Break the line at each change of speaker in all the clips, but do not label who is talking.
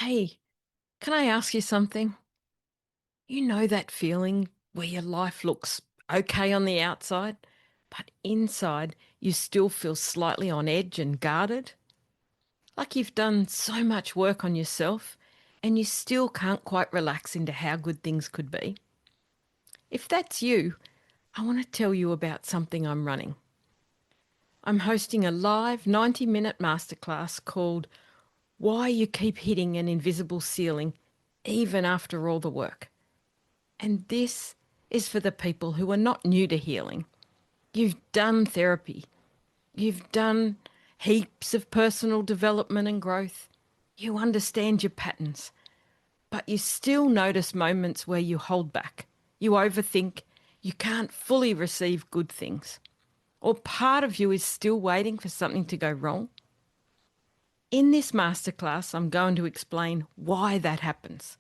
Hey, can I ask you something? You know that feeling where your life looks okay on the outside, but inside you still feel slightly on edge and guarded? Like you've done so much work on yourself and you still can't quite relax into how good things could be? If that's you, I want to tell you about something I'm running. I'm hosting a live 90-minute masterclass called Why You Keep Hitting an Invisible Ceiling Even After All the Work. And this is for the people who are not new to healing. You've done therapy. You've done heaps of personal development and growth. You understand your patterns, but you still notice moments where you hold back. You overthink. You can't fully receive good things. Or part of you is still waiting for something to go wrong. In this masterclass, I'm going to explain why that happens.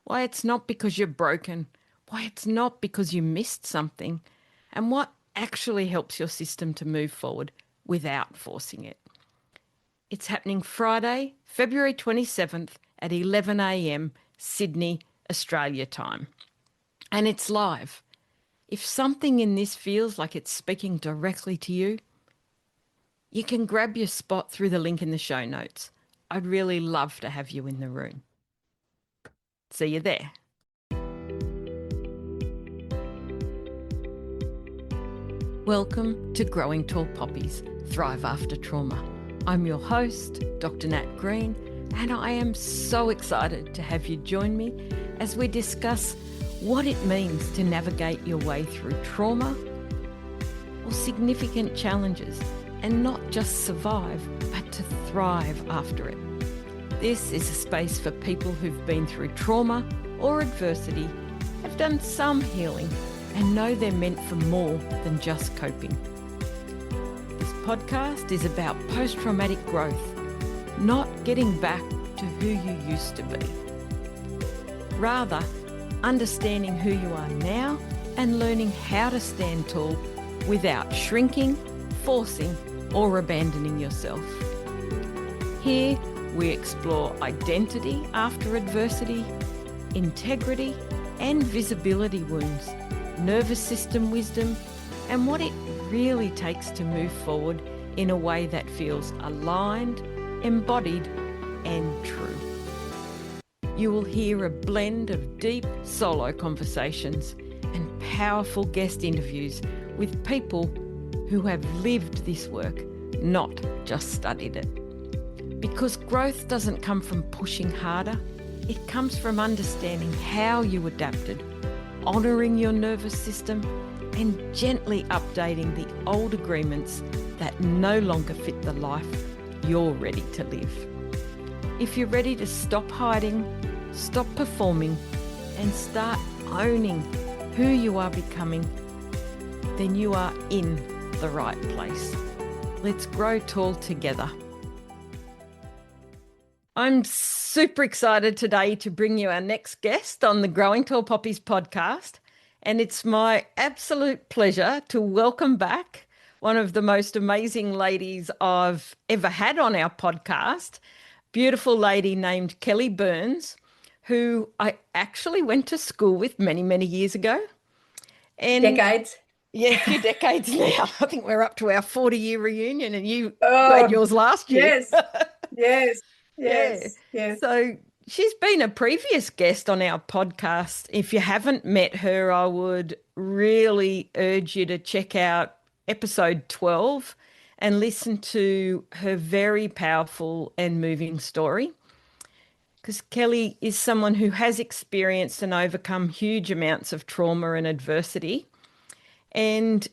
Why it's not because you're broken, why it's not because you missed something, and what actually helps your system to move forward without forcing it. It's happening Friday, February 27th at 11 a.m. Sydney, Australia time. And it's live. If something in this feels like it's speaking directly to you, you can grab your spot through the link in the show notes. I'd really love to have you in the room. See you there. Welcome to Growing Tall Poppies, Thrive After Trauma. I'm your host, Dr. Nat Green, and I am so excited to have you join me as we discuss what it means to navigate your way through trauma or significant challenges and not just survive, but to thrive after it. This is a space for people who've been through trauma or adversity, have done some healing, and know they're meant for more than just coping. This podcast is about post-traumatic growth, not getting back to who you used to be. Rather, understanding who you are now and learning how to stand tall without shrinking, forcing, or abandoning yourself. Here, we explore identity after adversity, integrity and visibility wounds, nervous system wisdom, and what it really takes to move forward in a way that feels aligned, embodied, and true. You will hear a blend of deep solo conversations and powerful guest interviews with people who have lived this work, not just studied it. Because growth doesn't come from pushing harder, it comes from understanding how you adapted, honouring your nervous system, and gently updating the old agreements that no longer fit the life you're ready to live. If you're ready to stop hiding, stop performing, and start owning who you are becoming, then you are in the right place. Let's grow tall together. I'm super excited today to bring you our next guest on the Growing Tall Poppies podcast. And it's my absolute pleasure to welcome back one of the most amazing ladies I've ever had on our podcast, beautiful lady named Kellie Burns, who I actually went to school with many, many years ago. And
Decades.
yeah, a few decades now. I think we're up to our 40-year reunion, and you had yours last year.
Yes,
Yeah.
yes.
So she's been a previous guest on our podcast. If you haven't met her, I would really urge you to check out episode 12 and listen to her very powerful and moving story. Because Kellie is someone who has experienced and overcome huge amounts of trauma and adversity. And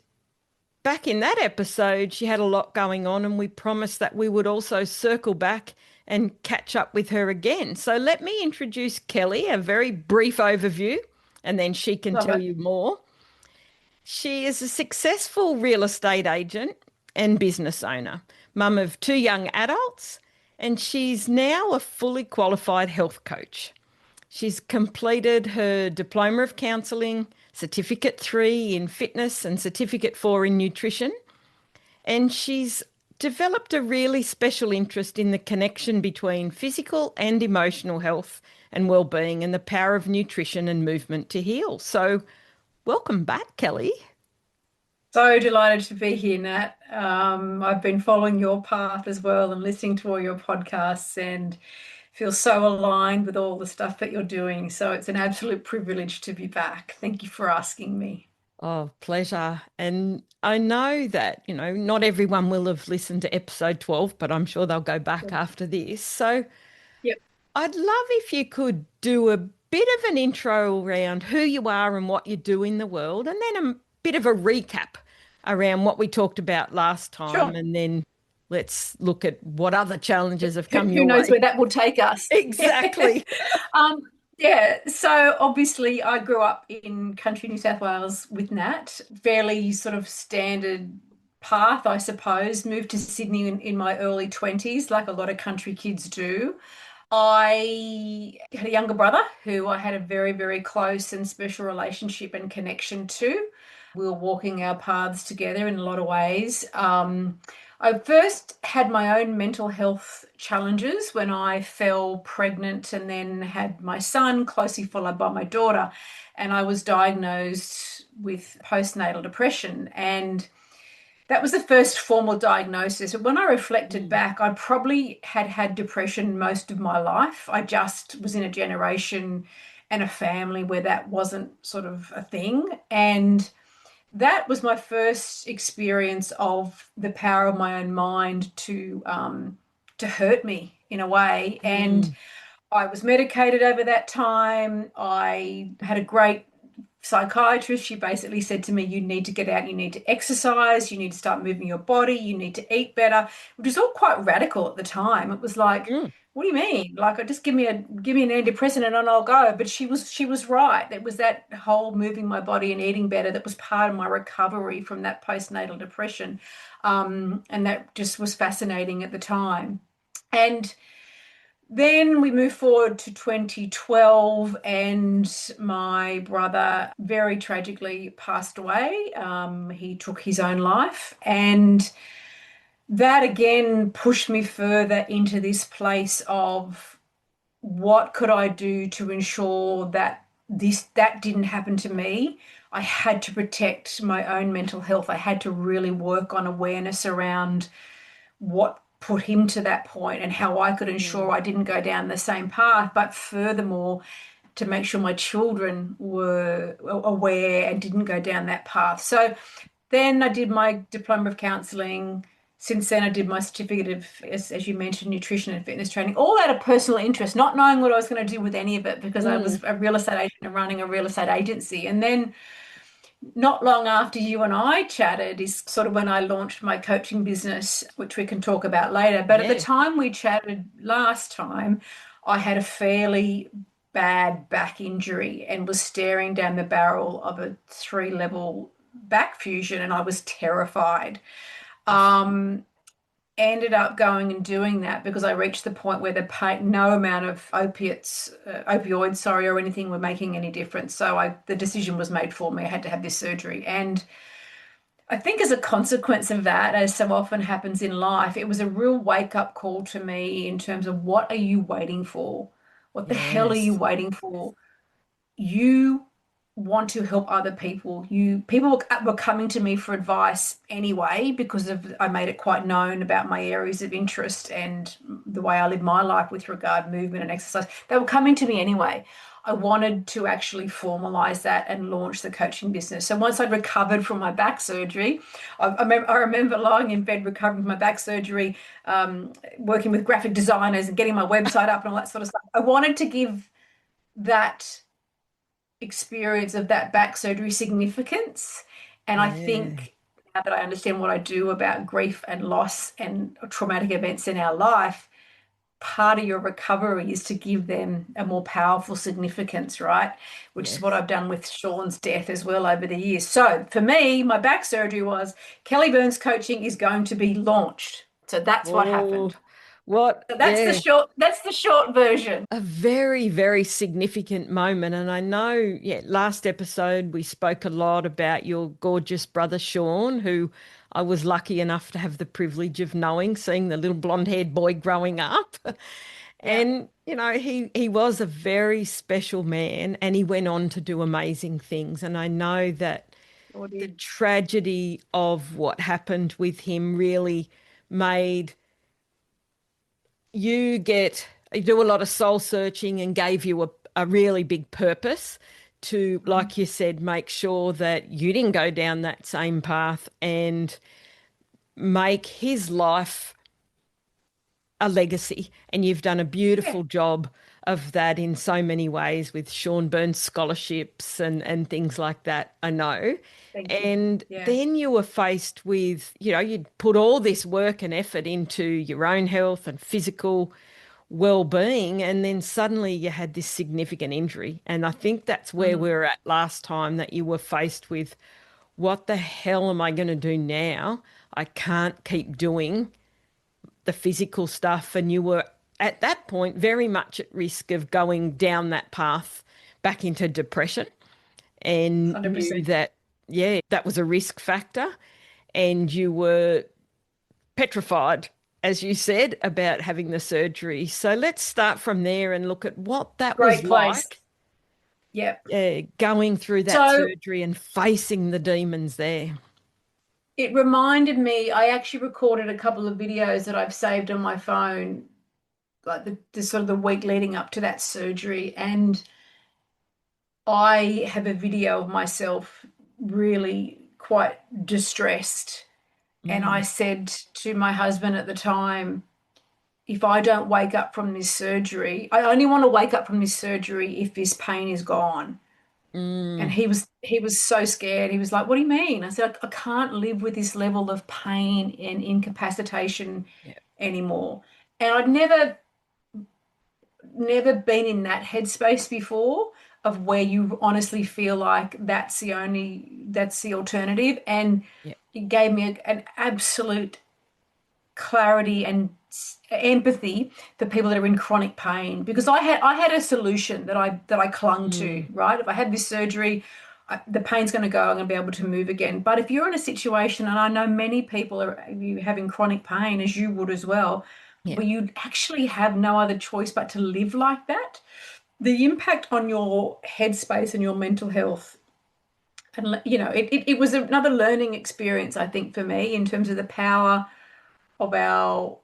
back in that episode, she had a lot going on, and we promised that we would also circle back and catch up with her again. So let me introduce Kellie, a very brief overview, and then she can tell you more. She is a successful real estate agent and business owner, mum of 2 young adults, and she's now a fully qualified health coach. She's completed her Diploma of Counselling, Certificate 3 in Fitness and Certificate 4 in Nutrition. And she's developed a really special interest in the connection between physical and emotional health and well-being and the power of nutrition and movement to heal. So, welcome back, Kellie.
So delighted to be here, Nat. I've been following your path as well and listening to all your podcasts and feel so aligned with all the stuff that you're doing. So it's an absolute privilege to be back. Thank you for asking me.
Oh, pleasure. And I know that, not everyone will have listened to episode 12, but I'm sure they'll go back after this. So
Yep,
I'd love if you could do a bit of an intro around who you are and what you do in the world, and then a bit of a recap around what we talked about last time.
sure.
And then let's look at what other challenges have
Who,
come
who
your
knows
way.
where that will take us?
Exactly.
Um, yeah, so obviously I grew up in country New South Wales with Nat, fairly sort of standard path, I suppose. Moved to Sydney in my early 20s, like a lot of country kids do. I had a younger brother who I had a very, very close and special relationship and connection to. We were walking our paths together in a lot of ways. I first had my own mental health challenges when I fell pregnant and then had my son, closely followed by my daughter. And I was diagnosed with postnatal depression. And that was the first formal diagnosis. When I reflected
Mm,
back, I probably had had depression most of my life. I just was in a generation and a family where that wasn't sort of a thing. And that was my first experience of the power of my own mind to hurt me in a way. And
mm,
I was medicated over that time. I had a great psychiatrist. She basically said to me, you need to get out, you need to exercise, you need to start moving your body, you need to eat better, which was all quite radical at the time. It was like,
mm.
what do you mean? Like, just give me an antidepressant and then I'll go. But she was right. It was that whole moving my body and eating better that was part of my recovery from that postnatal depression. And that just was fascinating at the time. And then we move forward to 2012, and my brother very tragically passed away. He took his own life, and that again pushed me further into this place of what could I do to ensure that that didn't happen to me. I had to protect my own mental health. I had to really work on awareness around what put him to that point and how I could ensure
Mm.
I didn't go down the same path, but furthermore, to make sure my children were aware and didn't go down that path. So then I did my diploma of counselling. Since then, I did my certificate of, as you mentioned, nutrition and fitness training, all out of personal interest, not knowing what I was going to do with any of it because I
Mm.
was a real estate agent and running a real estate agency. And then not long after you and I chatted is sort of when I launched my coaching business, which we can talk about later. But at the
Yeah.
time we chatted last time, I had a fairly bad back injury and was staring down the barrel of a 3-level back fusion, and I was terrified.
Yes.
Um, Ended up going and doing that because I reached the point where the pain, no amount of opioids, sorry, or anything were making any difference. So the decision was made for me. I had to have this surgery. And I think as a consequence of that, as so often happens in life, it was a real wake up call to me in terms of what are you waiting for? What the hell are you
Yes.
waiting for? You want to help other people. People were coming to me for advice anyway because of I made it quite known about my areas of interest and the way I live my life with regard movement and exercise. They were coming to me anyway. I wanted to actually formalize that and launch the coaching business. So once I'd recovered from my back surgery, I remember lying in bed recovering from my back surgery, working with graphic designers and getting my website up and all that sort of stuff. I wanted to give that experience of that back surgery significance. And I
Yeah.
think now that I understand what I do about grief and loss and traumatic events in our life, part of your recovery is to give them a more powerful significance, right? Which is what
Yes.
I've done with Sean's death as well over the years. So for me, my back surgery was Kellie Burns coaching is going to be launched. So that's what
Oh,
happened.
what?
So
Yeah.
that's the short version.
A very, very significant moment. And I know, yeah, last episode we spoke a lot about your gorgeous brother, Sean, who I was lucky enough to have the privilege of seeing the little blonde-haired boy growing up.
Yeah,
And, he was a very special man and he went on to do amazing things. And I know that
sure
the
did.
tragedy of what happened with him really made you do a lot of soul searching and gave you a really big purpose to,
Mhm.
like you said, make sure that you didn't go down that same path and make his life a legacy. And you've done a
Yeah,
beautiful job of that in so many ways with Sean Burns scholarships and things like that, I know.
thank you.
And
Yeah.
then you were faced with, you'd put all this work and effort into your own health and physical well-being, and then suddenly you had this significant injury. And I think that's where we
Mm.
were at last time, that you were faced with, what the hell am I going to do now? I can't keep doing the physical stuff. And you were at that point very much at risk of going down that path back into depression, and knew
100%.
that, yeah, that was a risk factor. And you were petrified, as you said, about having the surgery. So let's start from there and look at what that was
Great place.
like,
Yeah.
going through that
So
surgery and facing the demons there.
it reminded me, I actually recorded a couple of videos that I've saved on my phone, like the sort of the week leading up to that surgery. And I have a video of myself really quite distressed. And I
Mm,
said to my husband at the time, if I don't wake up from this surgery, I only want to wake up from this surgery if this pain is gone. And
mm,
he was so scared. He was like, "What do you mean?" I said, "I can't live with this level of pain and incapacitation
yeah,
anymore." And I'd never been in that headspace before, of where you honestly feel like that's the alternative. And
yeah.
it gave me an absolute clarity and empathy for people that are in chronic pain, because I had a solution that I clung to,
Mm,
right? If I had this surgery, the pain's going to go, I'm going to be able to move again. But if you're in a situation, and I know many people are you having chronic pain, as you would as well,
yeah.
where you actually have no other choice but to live like that, the impact on your headspace and your mental health, and it was another learning experience, I think, for me, in terms of the power of our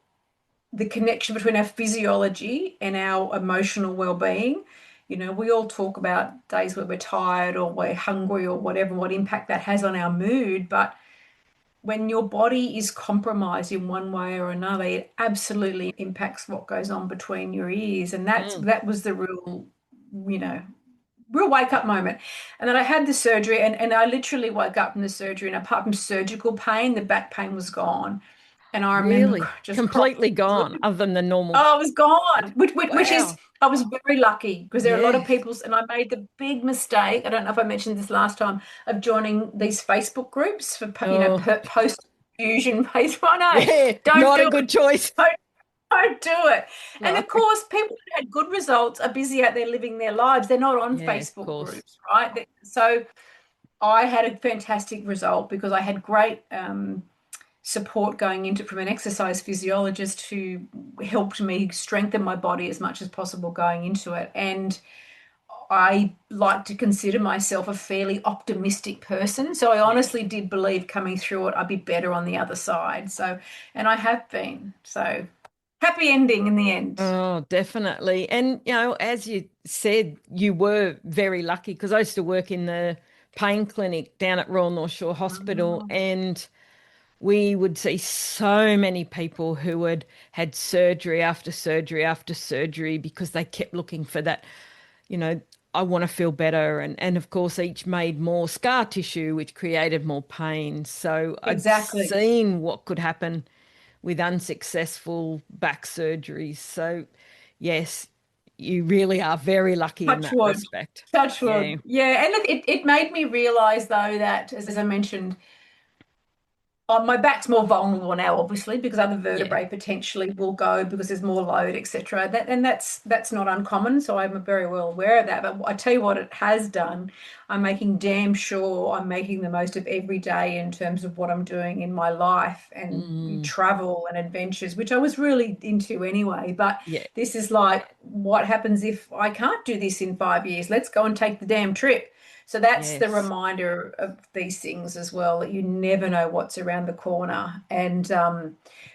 the connection between our physiology and our emotional well-being. We all talk about days where we're tired or we're hungry or whatever, what impact that has on our mood. But when your body is compromised in one way or another, it absolutely impacts what goes on between your ears. And
Mm,
that was the you know, real wake up moment. And then I had the surgery, and I literally woke up from the surgery, and apart from surgical pain, the back pain was gone. And I remember
really?
just crying.
Completely gone, other than the normal.
Oh, I was gone, which is,
Wow.
I was very lucky, because there are a lot of
Yes.
people, and I made the big mistake. I don't know if I mentioned this last time, of joining these Facebook groups for,
Oh,
post fusion phase 1A.
yeah.
Don't
Not a
do
good choice.
it. Don't do it. And
No.
of course, people that had good results are busy out there living their lives. They're not on
Yeah, of
Facebook
course.
groups, right? So I had a fantastic result, because I had great support going into from an exercise physiologist who helped me strengthen my body as much as possible going into it. And I like to consider myself a fairly optimistic person. So I
Yeah.
honestly did believe coming through it, I'd be better on the other side. So, and I have been. So happy ending in the end.
Oh, definitely. And, as you said, you were very lucky, because I used to work in the pain clinic down at Royal North Shore Hospital,
Oh,
and we would see so many people who had had surgery after surgery after surgery, because they kept looking for that, you know, I want to feel better. And of course, each made more scar tissue, which created more pain. So I'd
exactly.
seen what could happen with unsuccessful back surgeries. So, yes, you really are very lucky in
Touch
that
wood.
respect.
Touch
Yeah.
wood. Yeah. And look, it made me realize, though, that, as I mentioned, My back's more vulnerable now, obviously, because other
Yeah.
vertebrae potentially will go because there's more load, etc. That's not uncommon, so I'm very well aware of that. But I tell you what, it has done. I'm making damn sure I'm making the most of every day in terms of what I'm doing in my life and
Mm,
travel and adventures, which I was really into anyway. But
yeah.
this is like, what happens if I can't do this in 5 years? Let's go and take the damn trip. So that's the
Yes.
reminder of these things as well, that you never know what's around the corner. And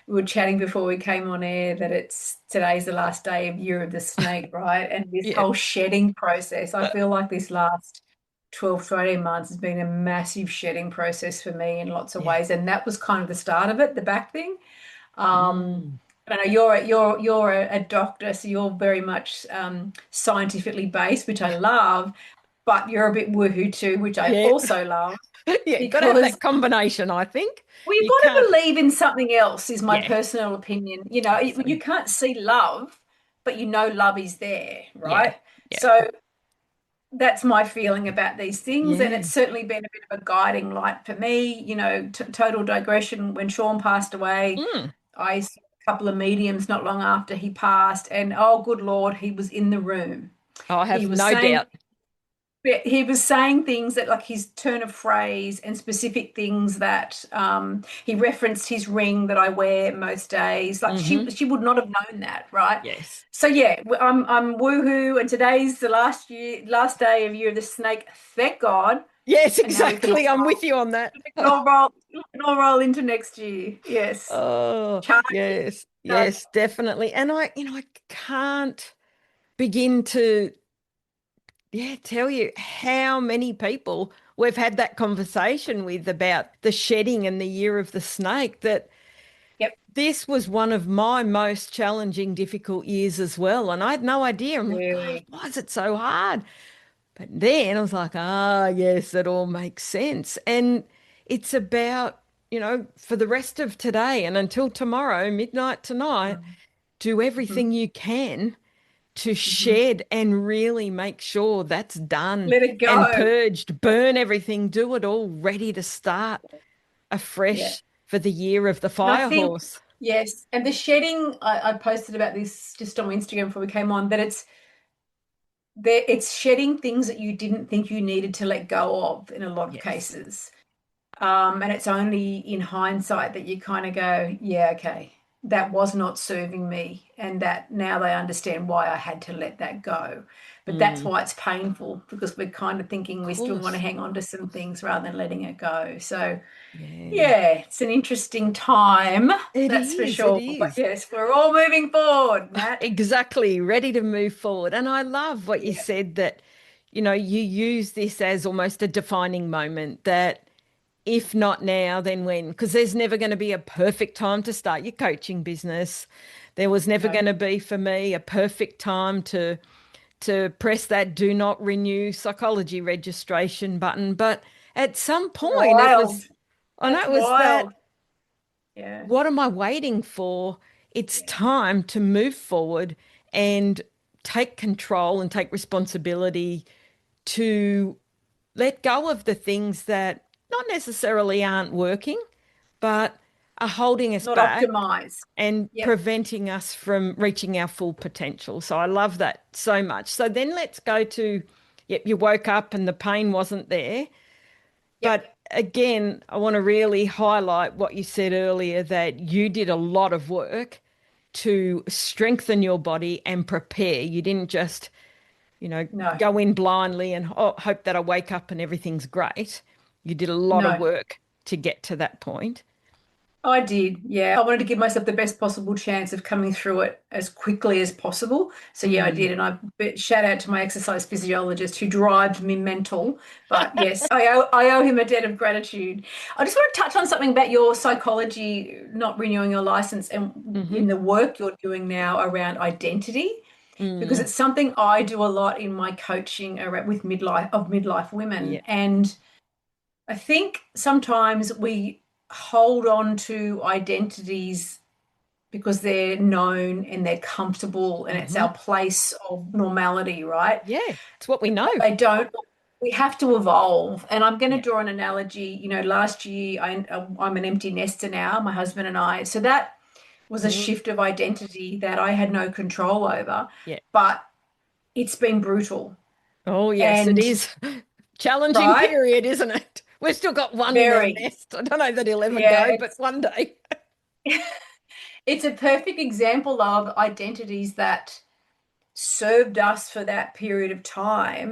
we were chatting before we came on air that today's the last day of Year of the Snake, right? And this
Yeah.
whole shedding process, I feel like this last 12 to 18 months has been a massive shedding process for me in lots of
Yeah.
ways. And that was kind of the start of it, the back thing.
Mm,
I know you're a doctor, so you're very much scientifically based, which I love, but you're a bit woohoo too, which I
yeah.
also love
Yeah. Got to have
because,
that combination, I think.
well, you've
You
got to
can't.
believe in something else, is my
Yeah.
personal opinion. You know, you
Totally.
can't see love, but you know love is there,
Yeah.
right?
Yeah.
So that's my feeling about these things, and
Yeah.
it's certainly been a bit of a guiding light for me. You know, total digression. When Sean passed away,
Mm.
I saw a couple of mediums not long after he passed, and oh, good Lord, he was in the room.
I
He
have
was
no
saying
doubt.
he was saying things that, like, his turn of phrase and specific things that he referenced his ring that I wear most days. Like,
Hmm.
she would not have known that, right?
Yes.
So yeah, I'm woohoo, and today's the last day of Year of the Snake. Thank God,
Yes,
and now
exactly. I'm with you on that.
we can all roll into next year. Yes,
Oh,
charge,
yes.
charge.
Yes, definitely. And I can't begin to, yeah, tell you how many people we've had that conversation with about the shedding and the year of the snake, that
Yep,
this was one of my most challenging, difficult years as well. And I had no idea. I'm like, God,
really.
why is it so hard? But then I was like, ah, yes, it all makes sense. And it's about, for the rest of today and until tomorrow, midnight tonight, do
Mhm,
everything you can to
mhm.
shed and really make sure that's done
Let it
and
go.
purged, burn everything, do it all ready to start
Yeah.
afresh for the year of the
And I
fire
think,
horse.
yes, and the shedding, I posted about this just on Instagram before we came on, that it's shedding things that you didn't think you needed to let go of in a lot of
Yes.
cases. And it's only in hindsight that you kind of go, yeah, okay, that was not serving me. And that now they understand why I had to let that go. But that's
Mm,
why it's painful, because we're kind of thinking
of
we still want to
course.
hang on to some things rather than letting it go. So,
Yeah.
yeah, it's an interesting time,
It
that's for
is. It
sure. But
is.
yes, we're all moving forward, Nat.
Exactly, ready to move forward. And I love what you
Yeah,
said that, you use this as almost a defining moment, that if not now, then when? Because there's never going to be a perfect time to start your coaching business. There was never
no,
going to be for me a perfect time to press that do not renew psychology registration button. But at some point it
wild.
was, I know
That's
it was that,
wild. Yeah,
what am I waiting for? It's
yeah.
time to move forward and take control and take responsibility to let go of the things that not necessarily aren't working, but are holding us
Not
back
optimize.
and
Yep,
preventing us from reaching our full potential. So I love that so much. So then let's go to, yep, you woke up and the pain wasn't there.
yep.
But again, I want to really highlight what you said earlier, that you did a lot of work to strengthen your body and prepare. You didn't just,
No,
go in blindly and hope that I wake up and everything's great. You did a lot of
no.
work to get to that point.
I did, yeah. I wanted to give myself the best possible chance of coming through it as quickly as possible. So yeah, I
Mm.
did, and shout out to my exercise physiologist who drives me mental. But yes, I owe him a debt of gratitude. I just want to touch on something about your psychology not renewing your license and in
Hmm.
the work you're doing now around identity, because
Mm.
it's something I do a lot in my coaching with midlife
Yeah.
women. And I think sometimes we hold on to identities because they're known and they're comfortable and it's
Hmm.
our place of normality, right?
Yeah. It's what we know.
They don't. we have to evolve. And I'm going to
Yeah.
draw an analogy. Last year I'm an empty nester now, my husband and I. So that was a
Mm.
shift of identity that I had no control over,
Yeah.
but it's been brutal.
Oh, yes, it
And
is. Challenging
right,
period, isn't it? We've still got one in our
very,
nest. I don't know that he'll ever
yeah,
go, but one day.
it's a perfect example of identities that served us for that period of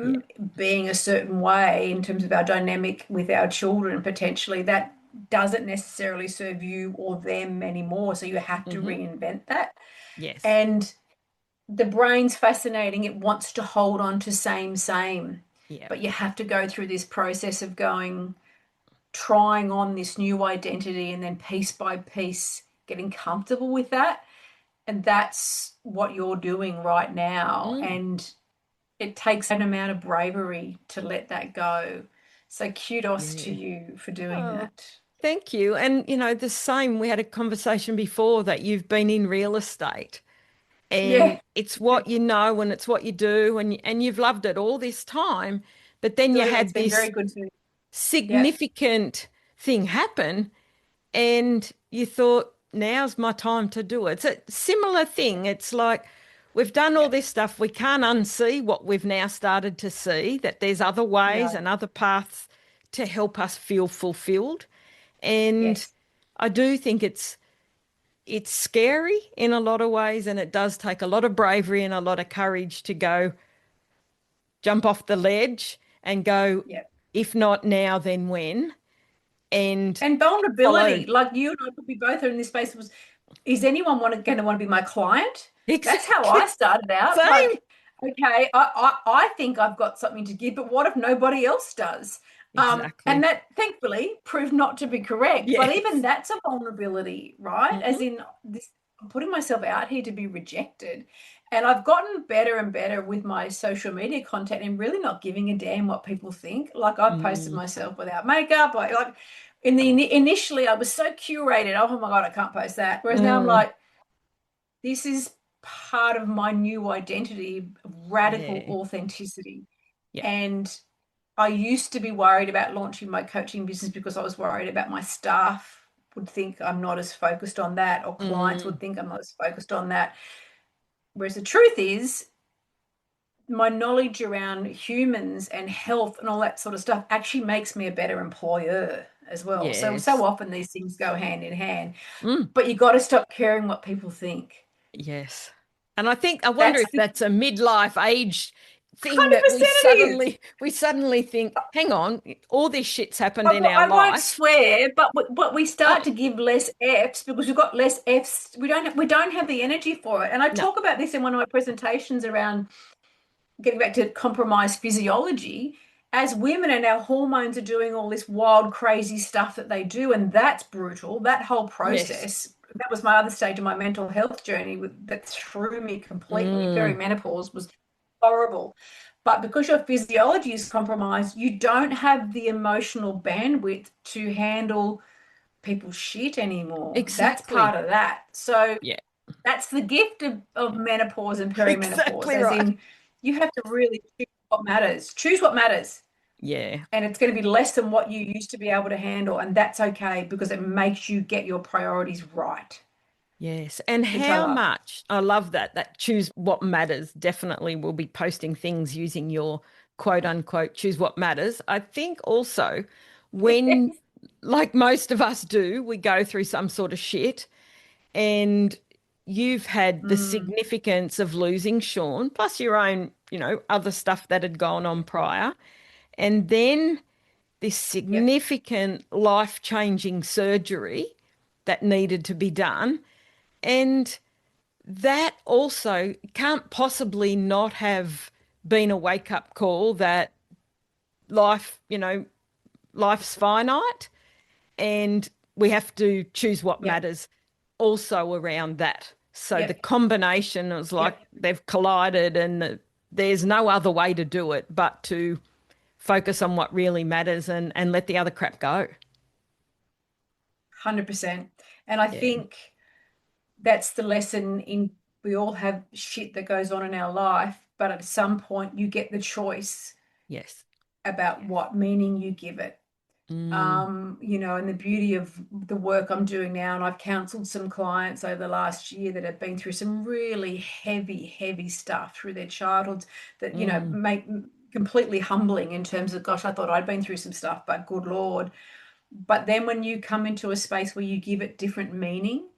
Yeah.
time being a certain way in terms of our dynamic with our children, potentially that doesn't necessarily serve you or them anymore. So you have to
Hmm.
reinvent that.
Yes.
And the brain's fascinating. It wants to hold on to same,
Yeah.
but you have to go through this process of trying on this new identity and then piece by piece getting comfortable with that. And that's what you're doing right now.
Mm.
And it takes an amount of bravery to let that go. So kudos to
Yeah.
you for doing
Oh,
that.
thank you. And, the same, we had a conversation before that you've been in real estate and
Yeah,
it's what you know and it's what you do and you've loved it all this time. But then you
absolutely. It's
had
been very
this
good to me. Yep,
significant thing happen and you thought, now's my time to do it. It's a similar thing. It's like we've done all
yep.
this stuff. We can't unsee what we've now started to see, that there's other ways
No,
and other paths to help us feel fulfilled. And
yes.
I do think it's scary in a lot of ways, and it does take a lot of bravery and a lot of courage to go jump off the ledge and go,
Yep.
if not now, then when? And
And
follow.
vulnerability, like you and I could be both are in this space, is anyone going to want to be my client? That's how I
Exactly.
started out.
Same.
Like, okay, I think I've got something to give, but what if nobody else does? And
Exactly.
that thankfully proved not to be correct. But even
Yes.
that's a vulnerability, right? As
Hmm.
in this, I'm putting myself out here to be rejected. And I've gotten better and better with my social media content and really not giving a damn what people think. Like I've posted
Mm,
myself without makeup. Like initially I was so curated. Oh my God, I can't post that. Whereas now I'm
mm,
like, this is part of my new identity, radical
yeah.
authenticity.
Yeah.
And I used to be worried about launching my coaching business because I was worried about my staff would think I'm not as focused on that, or clients
Mm,
would think I'm not as focused on that. Whereas the truth is, my knowledge around humans and health and all that sort of stuff actually makes me a better employer as well. So
yes.
often these things go hand in hand,
Mm,
but you got to stop caring what people think.
yes. And I wonder
That's
if
the
that's a midlife age thing that
100% it is.
we suddenly think, hang on, all this shit's happened
I,
in our
I won't
life.
swear, but we start
Oh,
to give less Fs because we've got less Fs. We don't have the energy for it. And I
no.
talk about this in one of my presentations around getting back to compromised physiology. As women and our hormones are doing all this wild, crazy stuff that they do, and that's brutal. That whole
Yes.
process, that was my other stage of my mental health journey that threw me completely.
Mm,
Perimenopause was horrible. But because your physiology is compromised, you don't have the emotional bandwidth to handle people's shit anymore. That's part
exactly.
of that. So
Yeah.
that's the gift of menopause and perimenopause,
Exactly
as
right.
in you have to really choose what matters. Choose what matters.
Yeah.
And it's going to be less than what you used to be able to handle. And that's okay because it makes you get your priorities right,
Yes. And
which I
how
love.
much, I love that, that choose what matters. Definitely will be posting things using your quote unquote choose what matters. I think also when, like most of us do, we go through some sort of shit and you've had the
Mm,
significance of losing Sean, plus your own, other stuff that had gone on prior. And then this
yep.
significant life-changing surgery that needed to be done. And that also can't possibly not have been a wake-up call that life, life's finite and we have to choose what
Yep.
matters also around that. So the
Yep.
combination is like
Yep.
they've collided and there's no other way to do it but to focus on what really matters and let the other crap go.
100%. And I
Yeah.
think that's the lesson in we all have shit that goes on in our life, but at some point you get the choice
Yes.
about what meaning you give it.
Mm,
And the beauty of the work I'm doing now, and I've counseled some clients over the last year that have been through some really heavy, heavy stuff through their childhoods that,
mm,
make completely humbling in terms of, gosh, I thought I'd been through some stuff, but good Lord. But then when you come into a space where you give it different meaning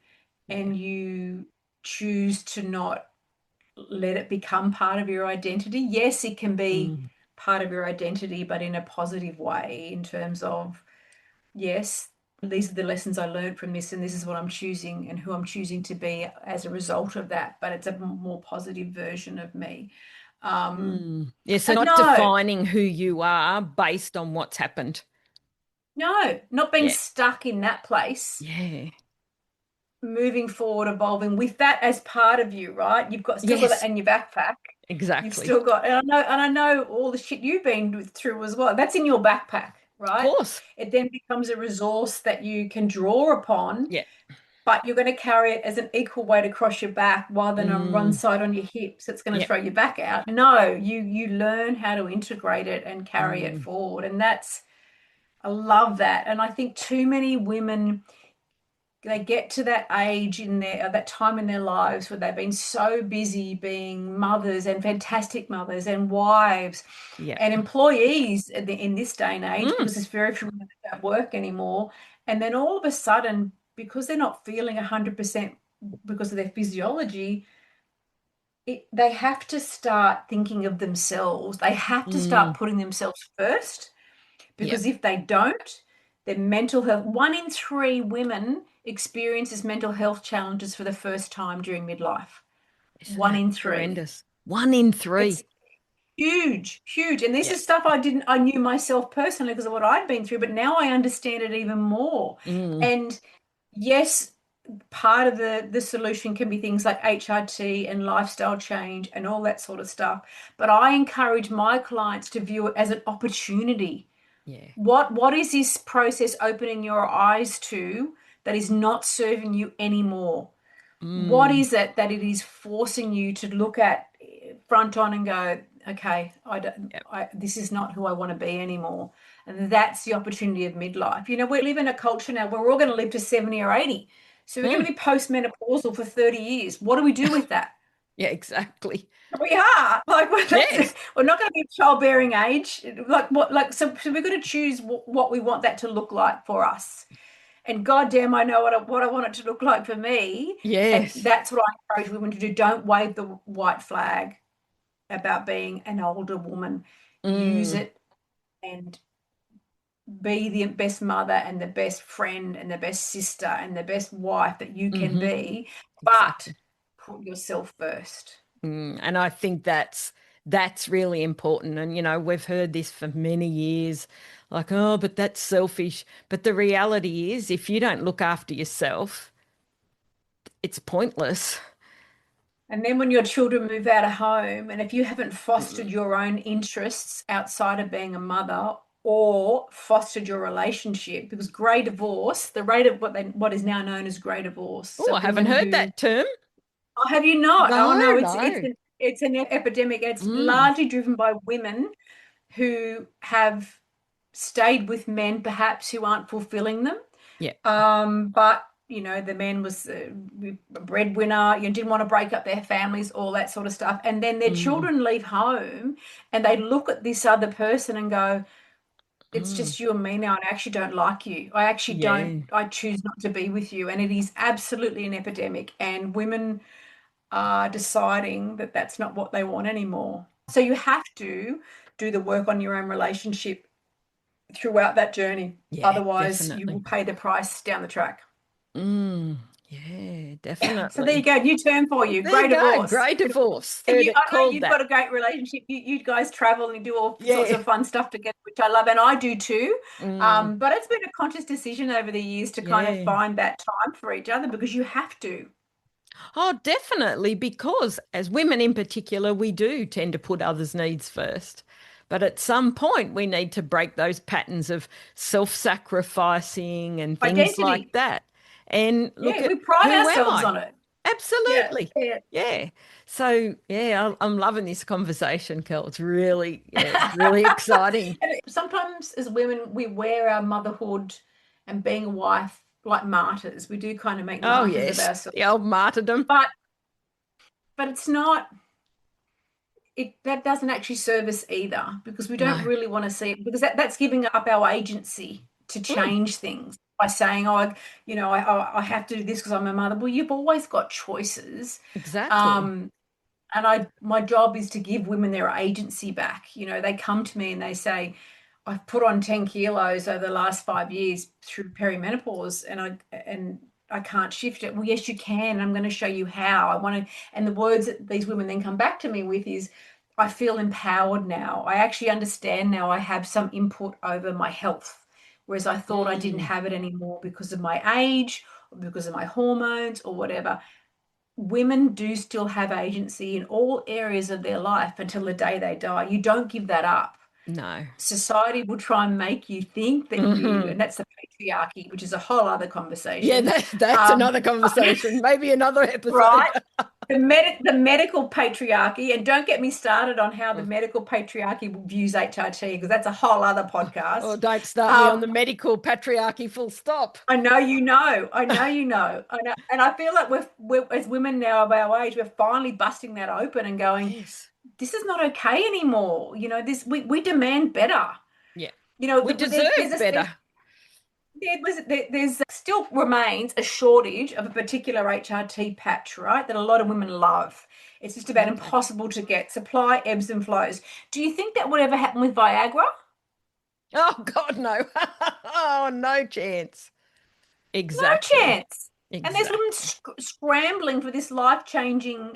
yeah.
and you choose to not let it become part of your identity, yes, it can be
Mm,
part of your identity, but in a positive way, in terms of, yes, these are the lessons I learned from this, and this is what I'm choosing and who I'm choosing to be as a result of that. But it's a more positive version of me. Um,
Yeah, so
but
not
no,
defining who you are based on what's happened.
no, not being
Yeah.
stuck in that place,
Yeah.
moving forward, evolving with that as part of you, right? You've got still got that
Yes,
in your backpack. You've
exactly.
still got, and I know all the shit you've been through as well. That's in your backpack,
Of
right?
course.
It then becomes a resource that you can draw upon,
Yeah.
but you're going to carry it as an equal weight across your back rather than on one
Mm,
side on your hips. It's going to
yeah.
throw your back out. No, you learn how to integrate it and carry it
Mm,
forward. And that's, I love that. And I think too many women, they get to that age in their that time in their lives where they've been so busy being mothers and fantastic mothers and wives
yeah.
and employees in this day and age,
Mm,
because there's very few women that don't work anymore. And then all of a sudden, because they're not feeling 100% because of their physiology, they have to start thinking of themselves. They have to start
mm,
putting themselves first,
yeah.
because if they don't, their mental health, 1 in 3 women experiences mental health challenges for the first time during midlife.
Isn't
One
that
in three.
horrendous? One in
It's
three.
huge, huge. And this
Yeah.
is stuff I knew myself personally because of what I'd been through, but now I understand it even more.
Mm,
And yes, part of the solution can be things like HRT and lifestyle change and all that sort of stuff. But I encourage my clients to view it as an opportunity.
yeah.
What is this process opening your eyes to that is not serving you anymore? What
Mm,
is it that it is forcing you to look at front on and go, okay,
yeah.
this is not who I want to be anymore. And that's the opportunity of midlife. We live in a culture now where we're all going to live to 70 or 80. So we're going
Mm,
to be postmenopausal for 30 years. What do we do with that?
yeah, exactly.
We are like
Yes.
we're not going to be childbearing age. Like what? Like so we're going to choose what we want that to look like for us. And goddamn, I know what I want it to look like for me. And
Yes.
that's what I encourage women to do. Don't wave the white flag about being an older woman. Use
Mm,
it and be the best mother and the best friend and the best sister and the best wife that you can
hmm.
be, but
Exactly.
put yourself first.
And I think that's really important. And we've heard this for many years, like, oh, but that's selfish. But the reality is, if you don't look after yourself, it's pointless.
And then when your children move out of home, and if you haven't fostered
Mm.
your own interests outside of being a mother or fostered your relationship, because grey divorce, the rate of what is now known as grey divorce.
Oh,
So
I haven't
women
heard
who,
that term.
oh, have you not? Oh
No,
no,
no.
it's an epidemic. It's
Mm.
largely driven by women who have stayed with men perhaps who aren't fulfilling them.
Yeah.
But the man was a breadwinner, didn't want to break up their families, all that sort of stuff. And then their
Mm.
children leave home and they look at this other person and go, it's
Mm.
just you and me now, and I actually don't like you. I actually don't,
Yeah.
I choose not to be with you. And it is absolutely an epidemic. And women are deciding that that's not what they want anymore. So you have to do the work on your own relationship throughout that journey.
Yeah,
Otherwise, you will
definitely.
pay the price down the track.
Mm. Yeah,
So there you
definitely.
go, new term for you,
There you
grey
go.
divorce.
Great divorce.
And
Heard
you,
it
I know
called
you've
that.
got a great relationship. You guys travel and do all sorts
Yeah.
of fun stuff together, which I love, and I do too.
Mm.
But it's been a conscious decision over the years to kind of
Yeah.
find that time for each other because you have to.
Oh, definitely, because as women in particular, we do tend to put others' needs first. But at some point, we need to break those patterns of self-sacrificing and things like
Identity.
that and look
Yeah,
at
we pride
who am
ourselves
I?
on it. Yeah,
Absolutely.
yeah.
Yeah. So, yeah, I'm loving this conversation, Kel. It's really, yeah, it's really exciting.
And sometimes as women, we wear our motherhood and being a wife like martyrs. We do kind of make
Oh,
martyrs of
yes,
ourselves.
the old martyrdom.
But it's not, that doesn't actually serve us either, because we don't
No.
really want to see it, because that's giving up our agency to
Mm,
change things by saying, oh, I have to do this because I'm a mother. Well, you've always got choices.
exactly.
Um, and my job is to give women their agency back. They come to me and they say, I've put on 10 kilos over the last 5 years through perimenopause, and I can't shift it. Well, yes, you can. And I'm going to show you how. I want to, and the words that these women then come back to me with is, I feel empowered now. I actually understand now I have some input over my health, whereas I thought I didn't
Mm,
have it anymore because of my age or because of my hormones or whatever. Women do still have agency in all areas of their life until the day they die. You don't give that up.
no.
Society will try and make you think that
Hmm.
and that's the patriarchy, which is a whole other
Yeah,
conversation.
that's
Um,
another conversation, maybe another episode.
right? The medical patriarchy, and don't get me started on how the medical patriarchy views HRT, because that's a whole other
Oh,
podcast.
don't start me on
Um,
the medical patriarchy, full stop.
I know you know. I know you know. I know, and I feel like we're as women now of our age, we're finally busting that open and going,
Yes.
this is not okay anymore. This we demand better.
Yeah. We
But there's
deserve better.
there's still remains a shortage of a particular HRT patch, right? That a lot of women love. It's just about
Okay.
impossible to get. Supply ebbs and flows. Do you think that would ever happen with Viagra?
Oh, God, no. Oh, no chance.
No
Exactly.
chance. And there's women
Exactly.
scrambling for this life-changing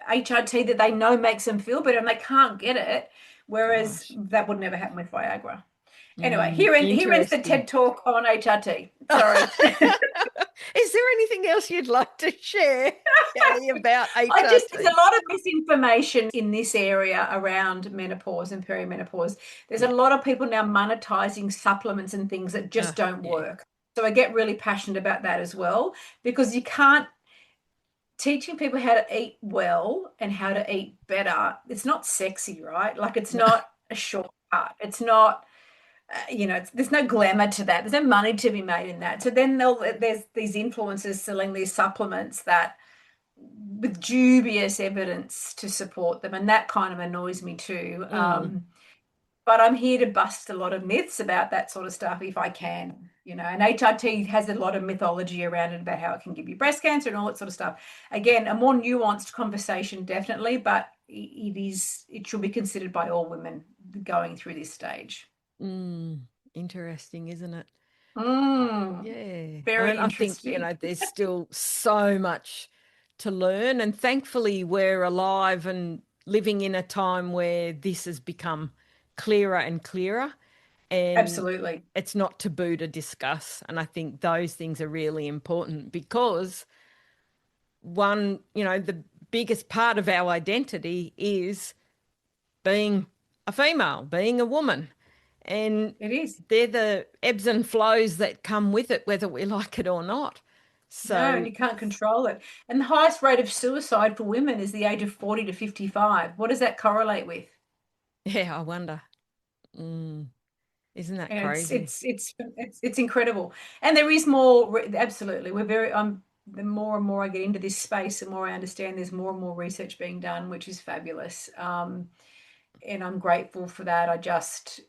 HRT that they know makes them feel better, and they can't get it. Whereas
Gosh.
that would never happen with Viagra. Anyway, here ends the
Interesting.
TED talk on HRT. Sorry.
Is there anything else you'd like to share, Kelly, about
There's
HRT?
a lot of misinformation in this area around menopause and perimenopause. There's a
Yeah.
lot of people now monetizing supplements and things that just don't
Yeah.
work. So I get really passionate about that as well, because you can't, teaching people how to eat well and how to eat better. It's not sexy, right? Like, it's
No.
not a shortcut. It's not, there's no glamour to that. There's no money to be made in that. So then there's these influencers selling these supplements that with dubious evidence to support them, and that kind of annoys me too.
Mm.
But I'm here to bust a lot of myths about that sort of stuff if I can, And HRT has a lot of mythology around it about how it can give you breast cancer and all that sort of stuff. Again, a more nuanced conversation, definitely, but it should be considered by all women going through this stage.
Mm. Interesting, isn't it?
Mm,
Yeah.
very
And I think,
interesting.
there's still so much to learn. And thankfully, we're alive and living in a time where this has become clearer and clearer. And
Absolutely.
it's not taboo to discuss. And I think those things are really important because one, the biggest part of our identity is being a female, being a woman. And
It is.
they're the ebbs and flows that come with it, whether we like it or not.
No, and
So,
you can't control it. And the highest rate of suicide for women is the age of 40 to 55. What does that correlate with?
yeah, I wonder. Mm, isn't that
And
crazy?
it's incredible. And there is more, absolutely. The more and more I get into this space, the more I understand there's more and more research being done, which is fabulous. And I'm grateful for that. I just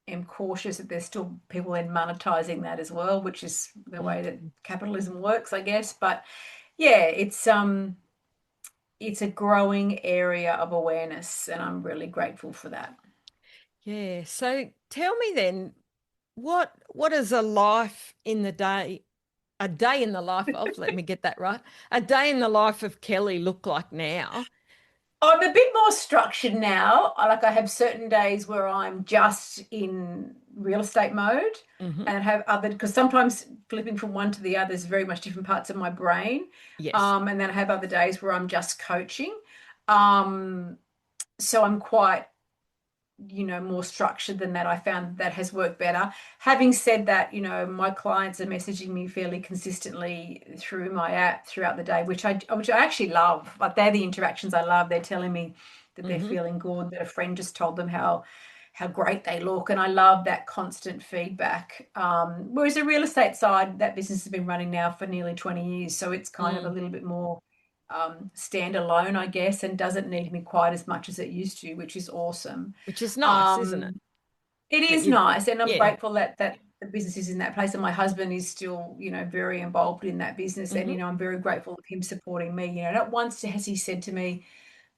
am cautious that there's still people in monetizing that as well, which is the way that
Mm.
capitalism works, I guess. But yeah, it's a growing area of awareness, and I'm really grateful for that.
Yeah. So tell me then, what is a day in the life of, let me get that right, a day in the life of Kelly look like now?
I'm a bit more structured now. I have certain days where I'm just in real estate mode,
Hmm.
and have other, because sometimes flipping from one to the other is very much different parts of my brain.
Yes.
And then I have other days where I'm just coaching. Um, so I'm quite more structured than that. I found that has worked better. Having said that, my clients are messaging me fairly consistently through my app throughout the day, which I actually love. Like, they're the interactions I love. They're telling me that they're
Mm-hmm.
feeling good, that a friend just told them how great they look, and I love that constant feedback. Whereas the real estate side, that business has been running now for nearly 20 years, so it's kind of a
Mm.
little bit more standalone, I guess, and doesn't
Yeah.
need me quite as much as it used to, which is awesome.
Which is nice, isn't it?
Um, it
That
is
you,
nice, and I'm
yeah.
grateful that the business is in that place, and my husband is still, very involved in that business, and
Mm-hmm.
I'm very grateful of him supporting me. Not once has he said to me,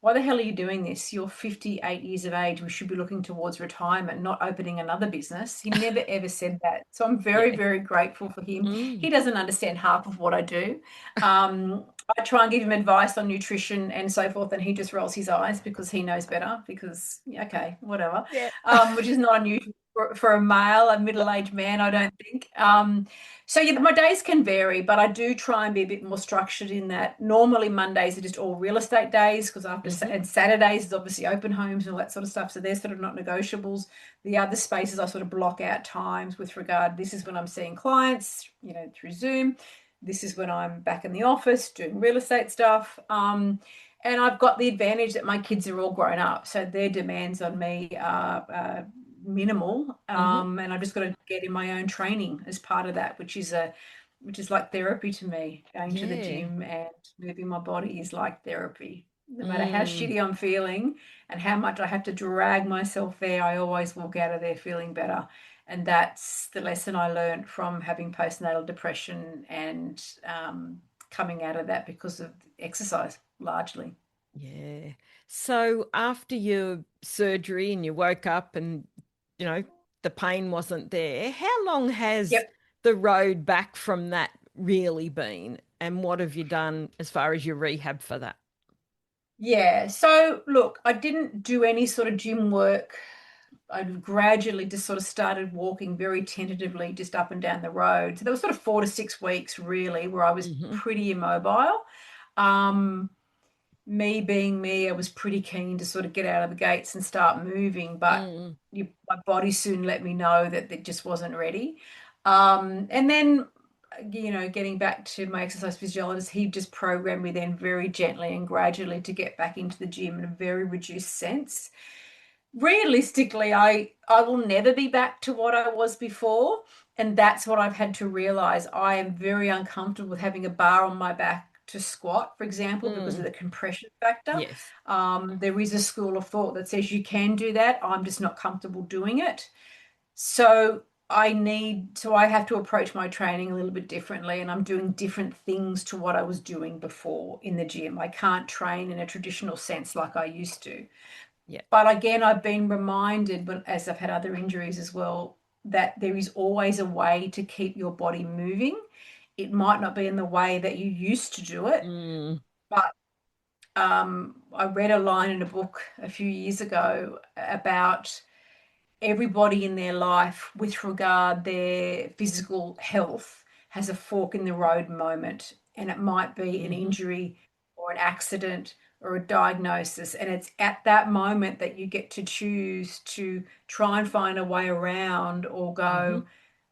"Why the hell are you doing this? You're 58 years of age. We should be looking towards retirement, not opening another business." He never ever said that. So I'm very,
Yeah.
very grateful for him.
Mm.
He doesn't understand half of what I do. I try and give him advice on nutrition and so forth, and he just rolls his eyes because he knows better. Because, yeah, okay, whatever,
Yeah.
which is not unusual for a male, a middle-aged man, I don't think. So yeah, my days can vary, but I do try and be a bit more structured in that. Normally Mondays are just all real estate days because
Mm-hmm.
and Saturdays is obviously open homes and all that sort of stuff. So they're sort of not negotiables. The other spaces I sort of block out times with regard. This is when I'm seeing clients, through Zoom. This is when I'm back in the office doing real estate stuff. And I've got the advantage that my kids are all grown up, so their demands on me are minimal.
Mm-hmm.
And I've just got to get in my own training as part of that, which is like therapy to me. Going to the
Yeah.
gym and moving my body is like therapy. No matter how
Mm.
shitty I'm feeling and how much I have to drag myself there, I always walk out of there feeling better. And that's the lesson I learned from having postnatal depression and coming out of that because of exercise largely.
Yeah. So after your surgery and you woke up and, you know, the pain wasn't there, how long has
Yep.
the road back from that really been? And what have you done as far as your rehab for that?
Yeah. So look, I didn't do any sort of gym work. I gradually just sort of started walking very tentatively just up and down the road. So there was sort of 4 to 6 weeks really where I was
Mm-hmm.
pretty immobile. Um, Me being me, I was pretty keen to sort of get out of the gates and start moving, but
Mm.
my body soon let me know that it just wasn't ready. And then, getting back to my exercise physiologist, he just programmed me then very gently and gradually to get back into the gym in a very reduced sense. Realistically, I will never be back to what I was before, and that's what I've had to realize. I am very uncomfortable with having a bar on my back to squat, for example, because of
Mm.
the compression factor.
Yes.
There is a school of thought that says you can do that. I'm just not comfortable doing it. So I have to approach my training a little bit differently, and I'm doing different things to what I was doing before in the gym. I can't train in a traditional sense like I used to.
Yeah.
But again, I've been reminded, as I've had other injuries as well, that there is always a way to keep your body moving. It might not be in the way that you used to do it,
Mm.
but I read a line in a book a few years ago about everybody in their life with regard their physical health has a fork in the road moment, and it might be an
Mm-hmm.
injury or an accident or a diagnosis, and it's at that moment that you get to choose to try and find a way around or
Mm-hmm.
go,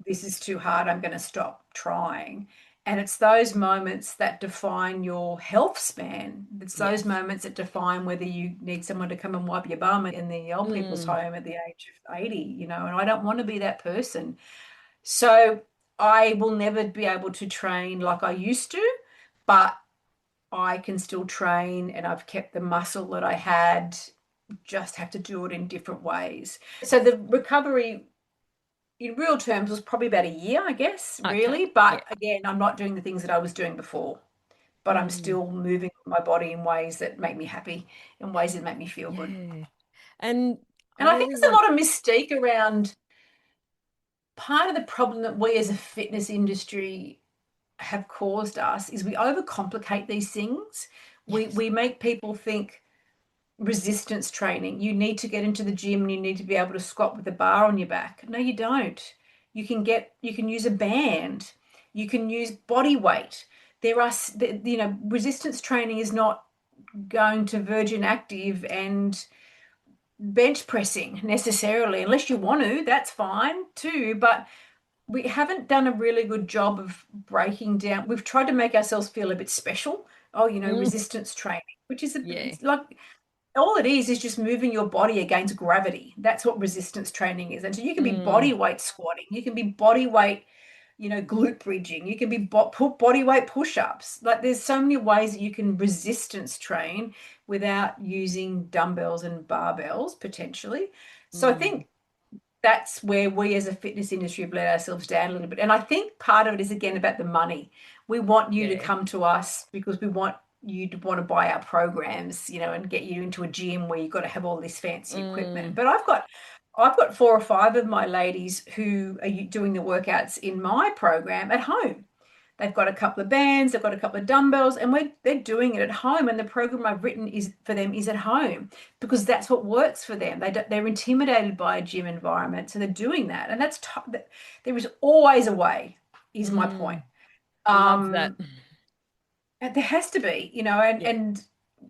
this is too hard, I'm going to stop trying. And it's those moments that define your health span. It's those
Yes.
moments that define whether you need someone to come and wipe your bum in the old people's
Mm.
home at the age of 80, and I don't want to be that person. So I will never be able to train like I used to, but I can still train and I've kept the muscle that I had, just have to do it in different ways. So the recovery in real terms was probably about a year, I guess,
Okay.
really.
Yeah.
But again, I'm not doing the things that I was doing before, but I'm
Mm.
still moving my body in ways that make me happy, in ways that make me feel good.
Yeah. And I
And I think
really
there's a
want,
lot of mystique around part of the problem that we as a fitness industry have caused us is we overcomplicate these things. We
yes.
we make people think resistance training. You need to get into the gym and you need to be able to squat with a bar on your back. No, you don't. You can use a band. You can use body weight. Resistance training is not going to Virgin Active and bench pressing necessarily, unless you want to, that's fine too. But we haven't done a really good job of breaking down. We've tried to make ourselves feel a bit special. Oh,
Mm,
resistance training, which is
yeah.
it's like all it is just moving your body against gravity. That's what resistance training is. And so you can be
Mm,
body weight squatting, you can be body weight, glute bridging, you can be put body weight push-ups. Like there's so many ways that you can resistance train without using dumbbells and barbells potentially. So I
mm,
think that's where we as a fitness industry have let ourselves down a little bit. And I think part of it is again about the money. We want you to
yeah.
come to us because we want you to want to buy our programs, and get you into a gym where you've got to have all this fancy equipment.
Mm,
But I've got 4 or 5 of my ladies who are doing the workouts in my program at home. They've got a couple of bands, they've got a couple of dumbbells, and they're doing it at home. And the program I've written is for them is at home because that's what works for them. They're intimidated by a gym environment, so they're doing that. And there is always a way. Is my point.
love that.
Um, there has to be, and
Yeah.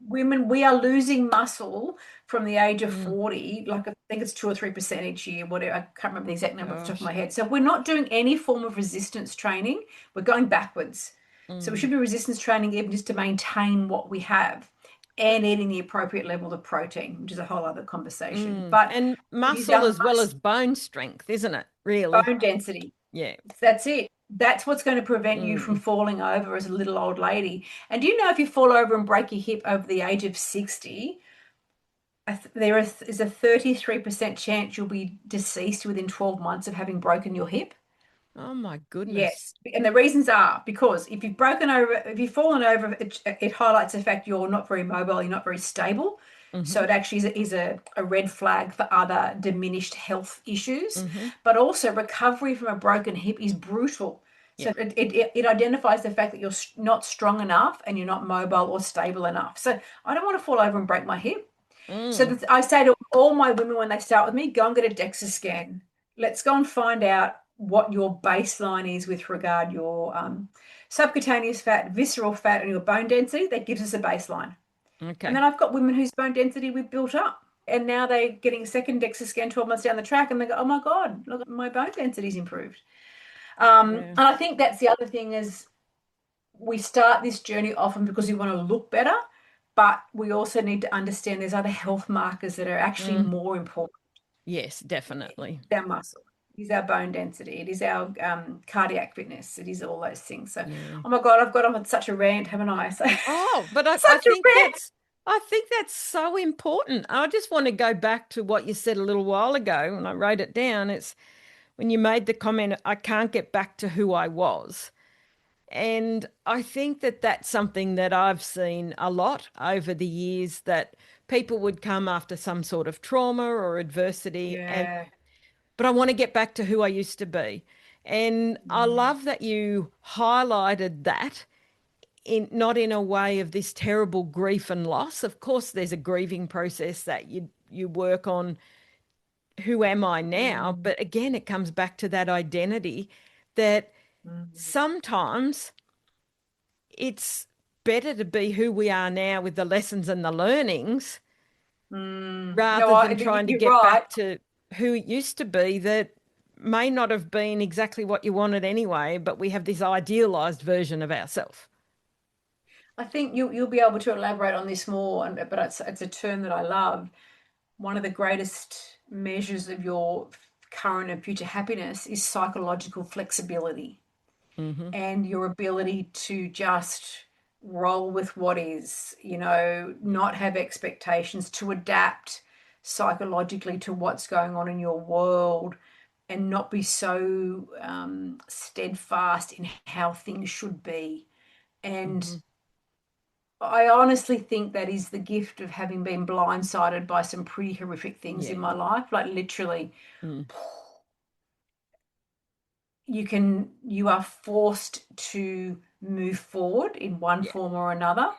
women, we are losing muscle from the age of
Mm,
40, like I think it's 2 or 3% each year, whatever. I can't remember the exact number off the top of my
gosh.
head. So if we're not doing any form of resistance training, we're going backwards. So we
Mm.
should be resistance training even just to maintain what we have and eating the appropriate level of protein, which is a whole other conversation. But
And
it is
muscle
our
as well as bone strength, isn't it? Really?
bone density.
Yeah.
That's it. That's what's going to prevent you from
Mm.
falling over as a little old lady. And do you know if you fall over and break your hip over the age of 60, there is a 33% chance you'll be deceased within 12 months of having broken your hip?
Oh my goodness.
Yes. And the reasons are because if you've fallen over, it highlights the fact you're not very mobile, you're not very stable. So
Mm-hmm.
it actually is a red flag for other diminished health issues.
Mm-hmm.
But also, recovery from a broken hip is brutal. So
Yeah.
it identifies the fact that you're not strong enough and you're not mobile or stable enough. So I don't want to fall over and break my hip. So
Mm.
I say to all my women when they start with me, go and get a DEXA scan. Let's go and find out what your baseline is with regard your subcutaneous fat, visceral fat, and your bone density. That gives us a baseline. And
Okay.
then I've got women whose bone density we've built up. And now they're getting a second DEXA scan 12 months down the track and they go, oh my God, look, my bone density's improved.
Yeah.
And I think that's the other thing is we start this journey often because we want to look better, but we also need to understand there's other health markers that are actually
Mm.
more important.
Yes, definitely.
It's our muscle, it is our bone density, it is our cardiac fitness, it is all those things. So,
Yeah.
oh my God, I've got on such a rant, haven't I? So,
Oh, but I
such a
think
rant.
that's so important. I just want to go back to what you said a little while ago, and I wrote it down. It's when you made the comment, I can't get back to who I was. And I think that that's something that I've seen a lot over the years that people would come after some sort of trauma or adversity and
Yeah.
but I want to get back to who I used to be. And I
Mm,
love that you highlighted that in not in a way of this terrible grief and loss. Of course, there's a grieving process that you work on who am I now?
mm,
But again, it comes back to that identity that
mm,
sometimes it's better to be who we are now with the lessons and the learnings
No,
rather than trying to
you're
get
right.
back to who it used to be that may not have been exactly what you wanted anyway, but we have this idealized version of ourselves.
I think you'll be able to elaborate on this more, but it's a term that I love. One of the greatest measures of your current and future happiness is psychological flexibility
Hmm.
and your ability to just roll with what is,
Yeah.
not have expectations, to adapt psychologically to what's going on in your world and not be so steadfast in how things should be. And
Hmm.
I honestly think that is the gift of having been blindsided by some pretty horrific things in
Yeah.
my life. Like literally,
Mm.
you are forced to move forward in one
Yeah.
form or another,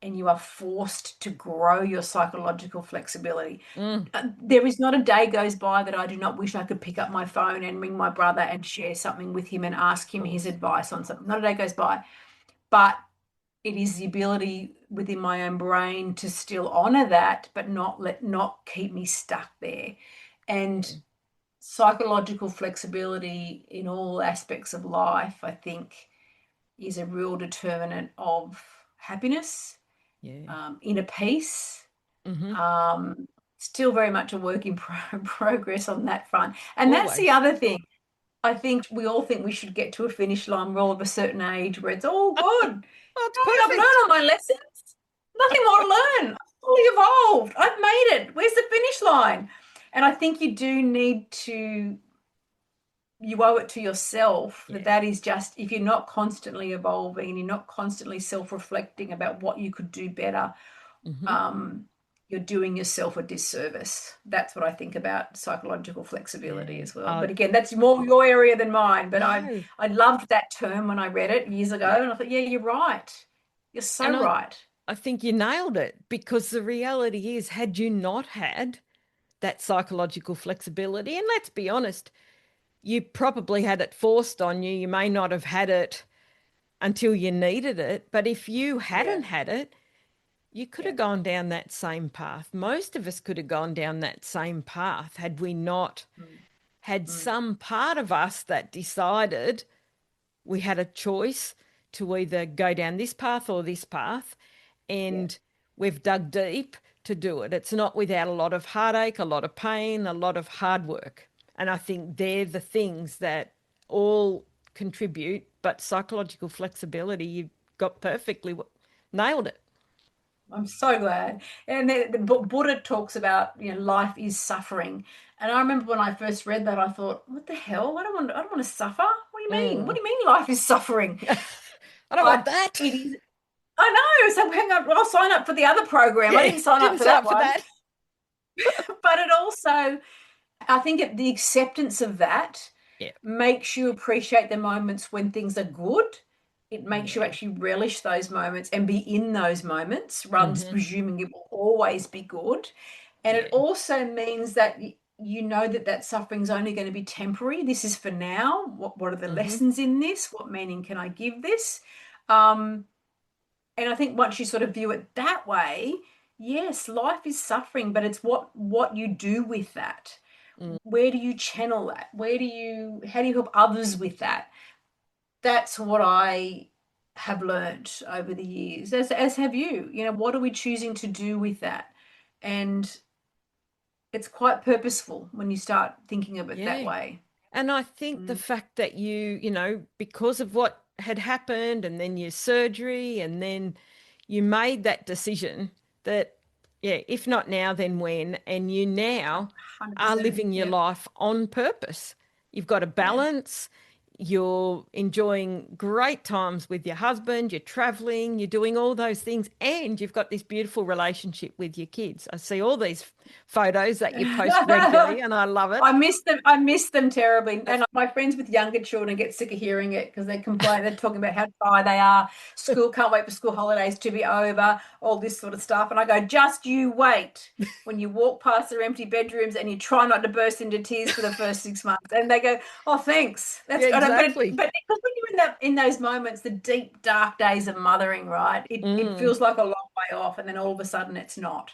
and you are forced to grow your psychological flexibility.
Mm.
There is not a day goes by that I do not wish I could pick up my phone and ring my brother and share something with him and ask
Of
him his
course.
advice on something. Not a day goes by. But it is the ability within my own brain to still honor that, but not keep me stuck there. And
Yeah.
psychological flexibility in all aspects of life, I think, is a real determinant of happiness,
Yeah.
inner peace.
Mm-hmm.
Um, Still very much a work in progress on that front. And that's the
Always.
other thing. I think we all think we should get to a finish line. We're all of a certain age where it's all good.
Oh, it's
I've learned
perfect.
all my lessons. Nothing more to learn. I'm fully evolved. I've made it. Where's the finish line? And I think you do need to, you owe it to yourself that
Yeah.
that is just, if you're not constantly evolving and you're not constantly self-reflecting about what you could do better,
Mm-hmm.
um, you're doing yourself a disservice. That's what I think about psychological flexibility
Yeah.
as well. But again, that's more your area than mine. But
No.
I loved that term when I read it years ago,
Yeah.
and I thought, yeah, you're right. You're so
And
right.
I think you nailed it because the reality is, had you not had that psychological flexibility, and let's be honest, you probably had it forced on you. You may not have had it until you needed it. But if you
Yeah,
hadn't had it, you could
yeah,
have gone down that same path. Most of us could have gone down that same path had we not
mm,
had
mm,
some part of us that decided we had a choice to either go down this path or this path.
yeah.
And we've dug deep to do it. It's not without a lot of heartache, a lot of pain, a lot of hard work. And I think they're the things that all contribute. But psychological flexibility, you've got perfectly nailed it.
I'm so glad. And the Buddha talks about, life is suffering. And I remember when I first read that, I thought, what the hell? I don't want to suffer. What do you mean? What
Mm.
do you mean life is suffering?
I don't want
But
that.
it is. I know. So hang on, I'll sign up for the other program. I
Yeah,
didn't sign up
didn't
for
sign
that
up for
one.
that.
But it also, I think the acceptance of that
Yeah,
makes you appreciate the moments when things are good. It makes you
yeah.
actually relish those moments and be in those moments rather than
Hmm.
presuming it will always be good. And it
Yeah.
also means that you know that that suffering is only going to be temporary. This is for now. What are the
Hmm.
lessons in this? What meaning can I give this? Um, and I think once you sort of view it that way, yes, life is suffering, but it's what you do with that.
Mm.
Where do you channel that? How do you help others with that? That's what I have learned over the years, as have you. What are we choosing to do with that? And it's quite purposeful when you start thinking of it that
Yeah.
way.
And I think the
Mm.
fact that because of what had happened and then your surgery, and then you made that decision that, yeah, if not now, then when? And you now are
100%.
living your
Yep.
life on purpose. You've got a
Yeah.
balance. You're enjoying great times with your husband. You're traveling. You're doing all those things. And you've got this beautiful relationship with your kids. I see all these photos that you post regularly, and I love it.
I miss them. I miss them terribly. And my friends with younger children get sick of hearing it because they complain. They're talking about how tired they are. School can't wait for school holidays to be over. All this sort of stuff. And I go, just you wait. When you walk past their empty bedrooms and you try not to burst into tears for the first 6 months, and they go, "Oh, thanks. That's
Yeah,
good."
exactly.
But because when you're in those moments, the deep dark days of mothering, right? It
Mm.
feels like a long way off, and then all of a sudden it's not.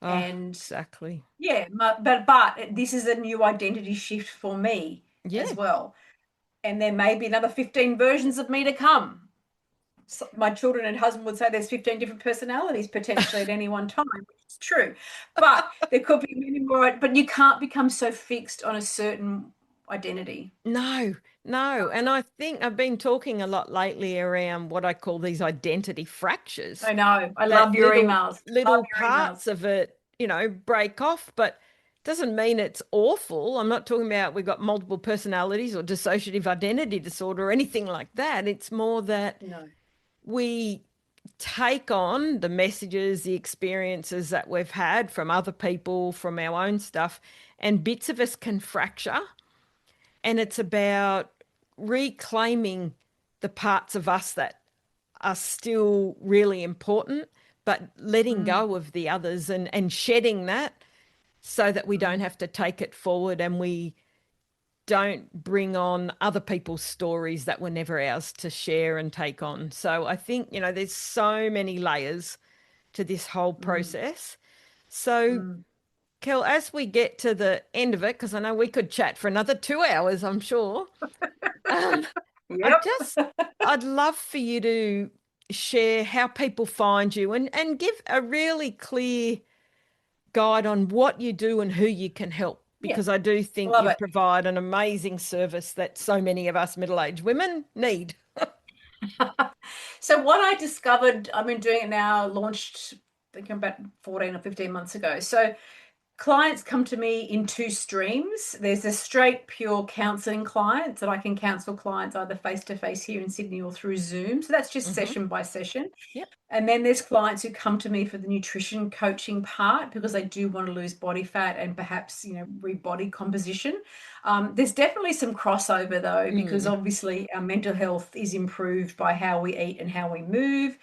Oh,
And
exactly.
yeah, but this is a new identity shift for me
Yeah.
as well. And there may be another 15 versions of me to come. So my children and husband would say there's 15 different personalities potentially at any one time, which is true. But there could be many more, but you can't become so fixed on a certain identity.
No, no. And I think I've been talking a lot lately around what I call these identity fractures,
I know. I
that
love your
little
emails. Love
little
your emails.
parts of it, break off, but doesn't mean it's awful. I'm not talking about we've got multiple personalities or dissociative identity disorder or anything like that. It's more that
No.
we take on the messages, the experiences that we've had from other people, from our own stuff, and bits of us can fracture. And
Yeah.
it's about reclaiming the parts of us that are still really important, but letting
Mm,
go of the others, and shedding that so that we don't
mm,
have to take it forward, and we don't bring on other people's stories that were never ours to share and take on. So I think, there's so many layers to this whole
Mm,
process. So,
mm.
Kel, as we get to the end of it, because I know we could chat for another 2 hours, I'm sure. Um, I
Yep.
just, I'd love for you to share how people find you and give a really clear guide on what you do and who you can help,
Yeah,
because I do think
love
you
it.
provide an amazing service that so many of us middle-aged women need.
So what I discovered, I've been doing it now, launched, I think about 14 or 15 months ago. So clients come to me in two streams. There's a straight, pure counseling client that I can counsel clients either face to face here in Sydney or through Zoom. So that's just
Hmm.
session by session.
Yep.
And then there's clients who come to me for the nutrition coaching part because they do want to lose body fat and perhaps, rebody composition. There's definitely some crossover though, because
Mm.
obviously our mental health is improved by how we eat and how we move.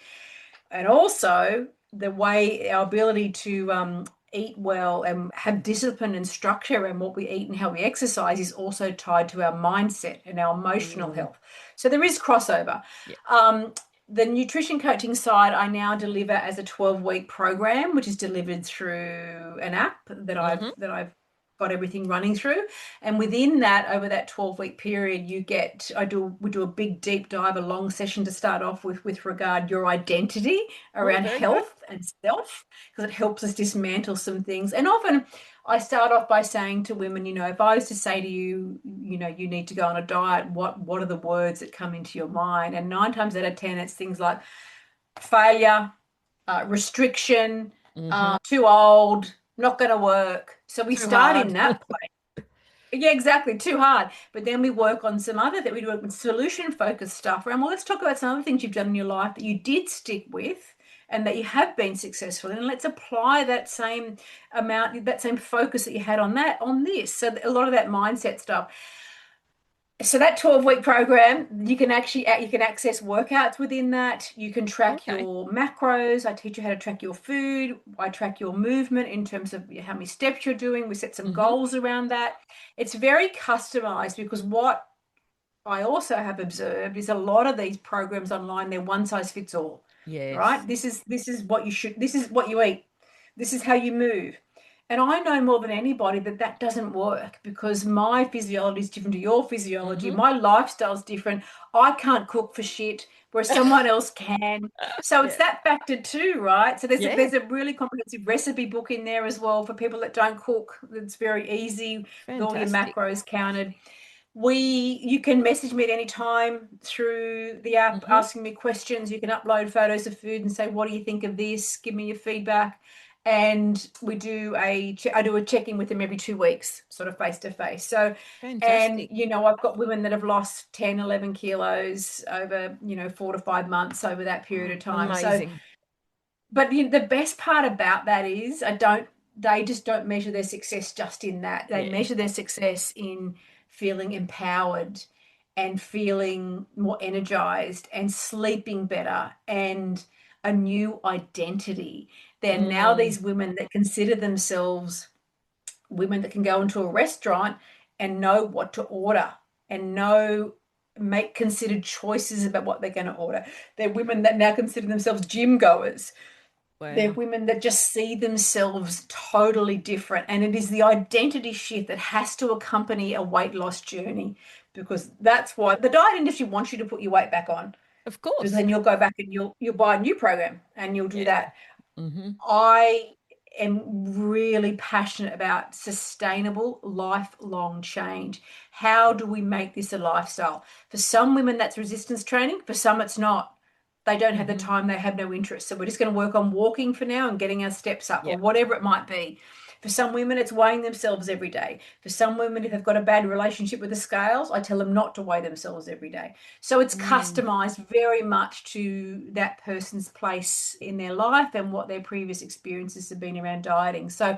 And also the way our ability to eat well and have discipline and structure and what we eat and how we exercise is also tied to our mindset and our emotional
Mm.
health. So there is crossover.
Yeah.
Um, the nutrition coaching side I now deliver as a 12-week program, which is delivered through an app that I've
Hmm.
got everything running through. And within that, over that 12-week period, we do a big deep dive, a long session to start off with regard your identity
Oh,
around
very good.
health and self, because it helps us dismantle some things. And often I start off by saying to women, if I was to say to you, you need to go on a diet, what are the words that come into your mind? And 9 times out of 10, it's things like failure, restriction,
Hmm.
too old, not going to work. So we
Too
start
hard.
in that place. Yeah, exactly. Too hard. But then we work on some other that we do solution focused stuff around. Well, let's talk about some other things you've done in your life that you did stick with and that you have been successful in. And let's apply that same amount, that same focus that you had on that, on this. So a lot of that mindset stuff. So that 12-week program, you can access workouts within that. You can track
Okay.
your macros. I teach you how to track your food. I track your movement in terms of how many steps you're doing. We set some
Hmm.
goals around that. It's very customized because what I also have observed is a lot of these programs online, they're one size fits all. Right?
Yes.
This is what you should, this is what you eat. This is how you move. And I know more than anybody that that doesn't work because my physiology is different to your physiology.
Hmm.
My lifestyle is different. I can't cook for shit, whereas someone else can. So it's
Yeah.
that factor too, right? So there's a,
Yeah.
there's a really comprehensive recipe book in there as well for people that don't cook. It's very easy with all your
Fantastic.
macros counted. You can message me at any time through the app
Hmm.
asking me questions. You can upload photos of food and say, what do you think of this? Give me your feedback. And I do a check-in with them every 2 weeks, sort of face to face. So, and
Fantastic.
I've got women that have lost 10, 11 kilos over, 4 to 5 months over that period
Oh,
of time. So
amazing.
but the best part about that is they just don't measure their success just in that. They
Yeah.
measure their success in feeling empowered and feeling more energized and sleeping better and a new identity. They're now
Mm.
these women that consider themselves women that can go into a restaurant and know what to order and make considered choices about what they're going to order. They're women that now consider themselves gym goers. They're
Wow.
women that just see themselves totally different. And it is the identity shift that has to accompany a weight loss journey because that's why the diet industry wants you to put your weight back on
Of
because
course.
then you'll go back and you'll buy a new program and you'll do
Yeah.
that.
Hmm.
I am really passionate about sustainable, lifelong change. How do we make this a lifestyle? For some women, that's resistance training. For some, it's not. They don't have the
Hmm.
time, they have no interest. So we're just going to work on walking for now and getting our steps up or
Yeah.
whatever it might be. For some women, it's weighing themselves every day. For some women, if they've got a bad relationship with the scales, I tell them not to weigh themselves every day. So it's
Mm.
customized very much to that person's place in their life and what their previous experiences have been around dieting. So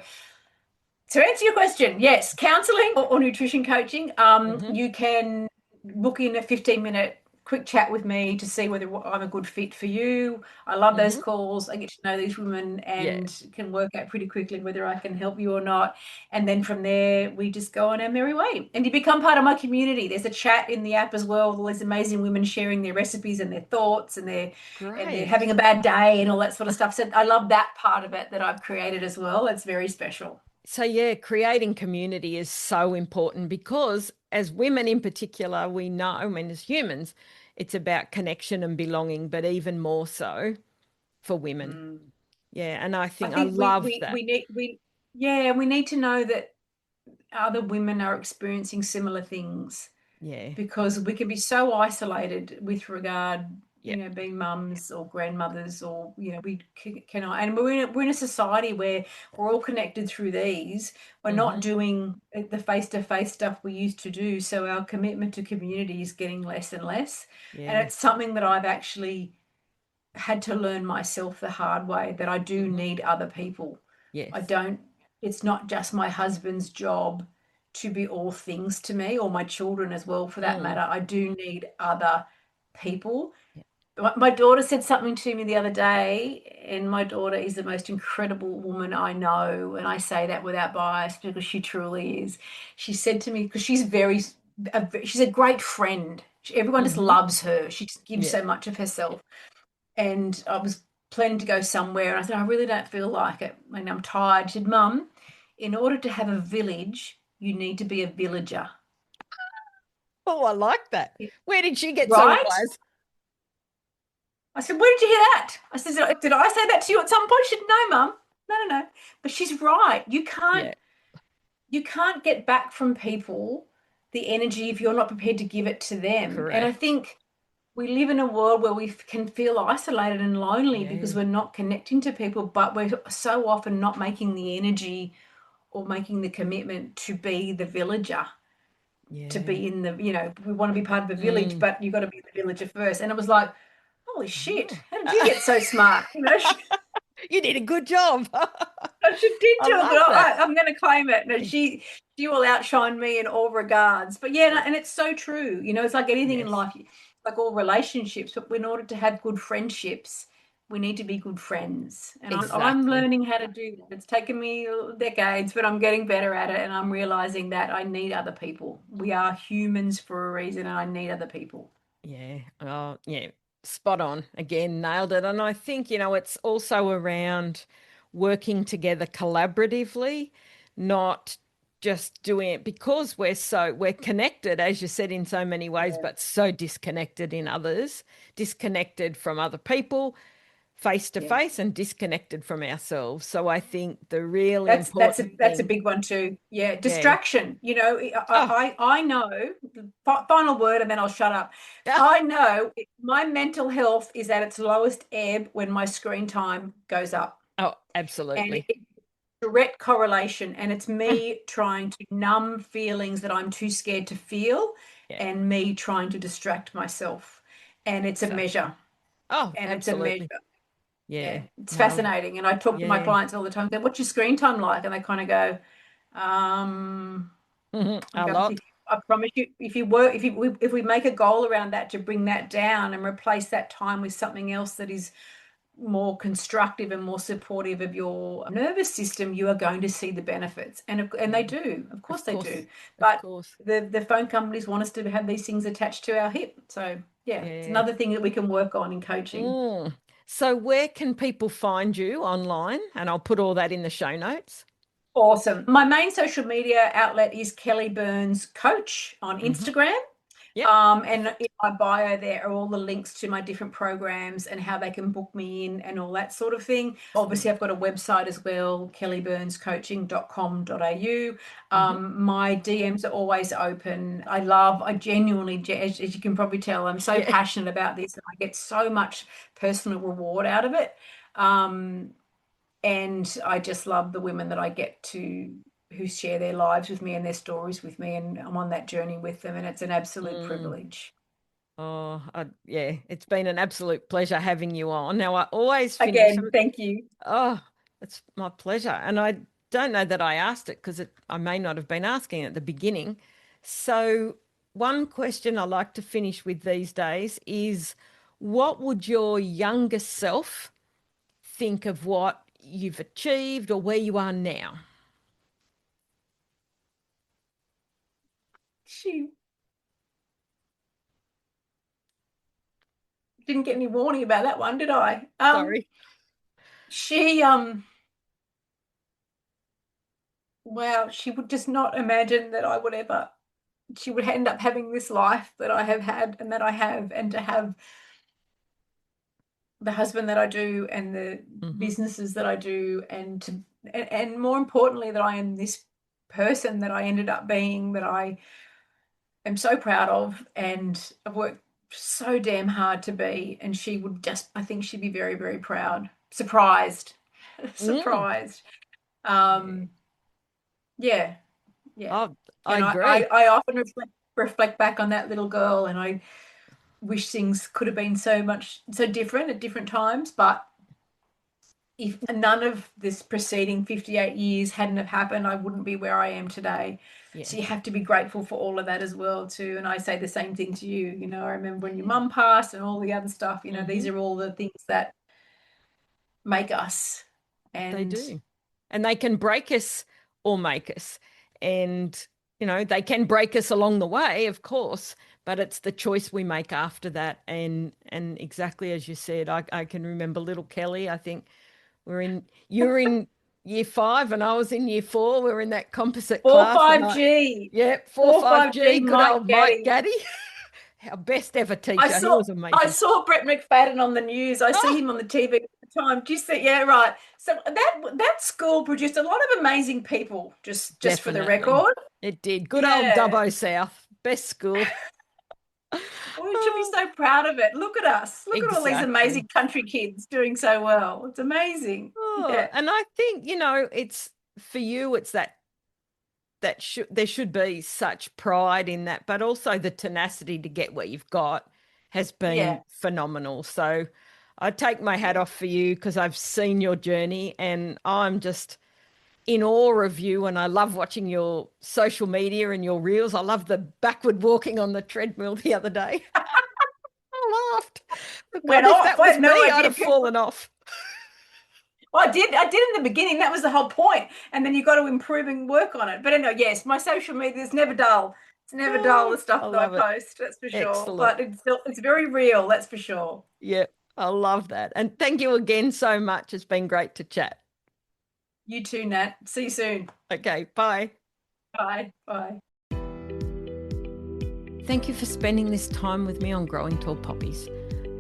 to answer your question, yes, counseling or nutrition coaching,
Hmm.
you can book in a 15-minute quick chat with me to see whether I'm a good fit for you. I love those
Hmm.
calls. I get to know these women
Yeah,
and can work out pretty quickly whether I can help you or not. And then from there, we just go on our merry way. And you become part of my community. There's a chat in the app as well, with all these amazing women sharing their recipes and their thoughts, and they're having
great.
a bad day and all that sort of stuff. So I love that part of it that I've created as well. It's very special.
So, yeah, creating community is so important because, as women in particular, we know, I mean, as humans, it's about connection and belonging, but even more so for women.
Mm.
Yeah. And I
I
think I
think
love that.
we need yeah, we need to know that other women are experiencing similar things,
Yeah.
because we can be so isolated with regard,
Yeah.
being mums or grandmothers, or we can, and we're in a society where we're all connected through these. We're not
Hmm.
doing the face-to-face stuff we used to do, so our commitment to community is getting less and less. And
Yeah.
it's something that I've actually had to learn myself the hard way, that I do
Hmm.
need other people. I
Yes.
don't, it's not just my husband's job to be all things to me, or my children as well for that
Mm.
matter. I do need other people.
Yeah.
My daughter said something to me the other day, and my daughter is the most incredible woman I know. And I say that without bias because she truly is. She said to me, because she's a great friend. Everyone just
Hmm.
loves her. She just gives
Yeah.
so much of herself. And I was planning to go somewhere, and I said, I really don't feel like it, and I'm tired. She said, Mum, in order to have a village, you need to be a villager.
Oh, I like that. Where did she get so
Right?
wise?
I said, where did you hear that? I said, did I say that to you at some point? She said, no, Mum. No, no, no. But she's right.
Yeah.
You can't get back from people the energy if you're not prepared to give it to them. And I
Correct.
think we live in a world where we can feel isolated and lonely because
Yeah.
we're not connecting to people, but we're so often not making the energy or making the commitment to be the villager, to
Yeah.
be in the, we want to be part of a village,
Mm.
but you've got to be the villager first. And it was like, holy shit,
Oh.
how did you get so smart?
You did a good job.
She did
I
do it, but
love that.
I'm going to claim it. No, she will outshine me in all regards. But yeah, and it's so true. It's like anything in
Yes,
life, like all relationships. But in order to have good friendships, we need to be good friends. And I'm
exactly.
learning how to do that. It's taken me decades, but I'm getting better at it. And I'm realizing that I need other people. We are humans for a reason, and I need other people.
Yeah. Oh, yeah. Spot on. Again, nailed it. And I think, it's also around working together collaboratively, not just doing it because we're connected, as you said, in so many ways,
Yeah.
but so disconnected in others, disconnected from other people, face to
Yeah.
face, and disconnected from ourselves. So I think the really
That's
important
that's a
thing,
big one too. Yeah,
yeah.
distraction.
Oh,
I know. Final word, and then I'll shut up.
yeah.
I know my mental health is at its lowest ebb when my screen time goes up,
Oh,
and
absolutely.
it's direct correlation. And it's
Mm.
me trying to numb feelings that I'm too scared to feel,
Yeah.
and me trying to distract myself. And it's a
Exactly.
measure.
Oh,
And it's a measure.
absolutely. Yeah.
Yeah, it's
Nailed it.
fascinating. And I talk to my
Yeah.
clients all the time. They, what's your screen time like? And they kind of go, um,
Mhm.
I
A
go,
lot.
I promise you, if we make a goal around that to bring that down and replace that time with something else that is more constructive and more supportive of your nervous system, you are going to see the benefits. And they
Yeah.
do, of course
Of
they do.
course. Of
But
course.
the phone companies want us to have these things attached to our hip. So yeah, it's
Yeah.
another thing that we can work on in coaching.
Mm. So where can people find you online? And I'll put all that in the show notes.
Awesome. My main social media outlet is Kellie Burns Coach on
Hmm.
Instagram.
Yep.
And in
Perfect.
my bio, there are all the links to my different programs and how they can book me in and all that sort of thing. Obviously,
Excellent.
I've got a website as well, kellieburnscoaching.com.au.
Hmm.
My DMs are always open. I genuinely, as you can probably tell, I'm so
Yeah.
passionate about this, and I get so much personal reward out of it. Um, and I just love the women that I get to who share their lives with me and their stories with me, and I'm on that journey with them, and it's an absolute
Mm.
privilege.
Oh, yeah. It's been an absolute pleasure having you on. Now, I always finish.
Again, thank you.
Oh, it's my pleasure. And I don't know that I asked it because I may not have been asking at the beginning. So, one question I like to finish with these days is, what would your younger self think of what you've achieved or where you are now?
She didn't get any warning about that one, did I?
Sorry.
She wow, she would just not imagine that I would ever, she would end up having this life that I have had and that I have, and to have the husband that I do and the businesses that I do, and more importantly, that I am this person that I ended up being, that I am so proud of and I've worked so damn hard to be. And she would just, I think she'd be very, very proud, surprised,
Mm.
surprised.
Yeah.
Yeah, yeah.
Oh, I
And
agree.
I often reflect back on that little girl, and I wish things could have been so different at different times. But if none of this preceding 58 years hadn't have happened, I wouldn't be where I am today.
Yeah.
So you have to be grateful for all of that as well too. And I say the same thing to you. I remember when your mum passed and all the other stuff. These are all the things that make us.
They
And
do. And they can break us or make us. And, they can break us along the way, of course, but it's the choice we make after that. And exactly as you said, I can remember little Kellie. I think you were in year 5 and I was in year 4. We were in that composite class. And
45G,
4-5G, good
Mike
old Mike
Gaddy.
Gaddy. Our best ever
I
teacher. He
saw
was
I
amazing.
saw Brett McFadden on the news. I see
Oh,
him on the TV all the time. Do you see? Yeah, right. So that school produced a lot of amazing people. Just for the
definitely.
record.
It did. Good old
Yeah.
Dubbo South. Best school.
We should be so proud of it. Look at us. Look at all these
Exactly.
amazing country kids doing so well. It's amazing.
Oh,
Yeah.
and I think, it's for you, it's there should be such pride in that, but also the tenacity to get what you've got has been
Yeah.
phenomenal. So I take my hat
Yeah.
off for you because I've seen your journey and I'm just in awe of you. And I love watching your social media and your reels. I love the backward walking on the treadmill the other day. I laughed.
Went
God, if
off.
that
I
was
had
me,
no
I'd
idea
have
people.
fallen off.
Well, I did in the beginning. That was the whole point. And then you got to improve and work on it. But anyway, yes, my social media is never dull. It's never dull,
Oh,
the stuff
I
that I
love it.
post, that's for sure.
Excellent.
But it's very real, that's for sure.
Yeah, I love that. And thank you again so much. It's been great to chat.
You too, Nat. See you soon.
Okay, bye.
Bye. Bye.
Thank you for spending this time with me on Growing Tall Poppies.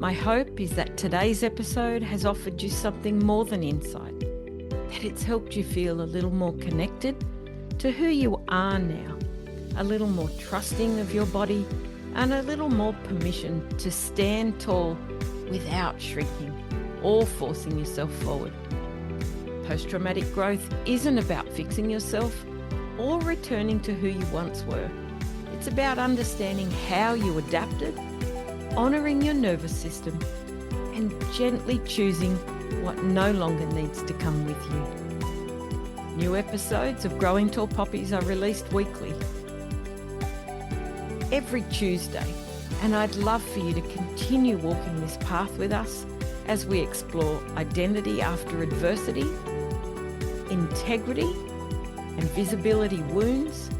My hope is that today's episode has offered you something more than insight, that it's helped you feel a little more connected to who you are now, a little more trusting of your body, and a little more permission to stand tall without shrinking or forcing yourself forward. Post-traumatic growth isn't about fixing yourself or returning to who you once were. It's about understanding how you adapted, honouring your nervous system, and gently choosing what no longer needs to come with you. New episodes of Growing Tall Poppies are released weekly, every Tuesday, and I'd love for you to continue walking this path with us as we explore identity after adversity, integrity and visibility wounds,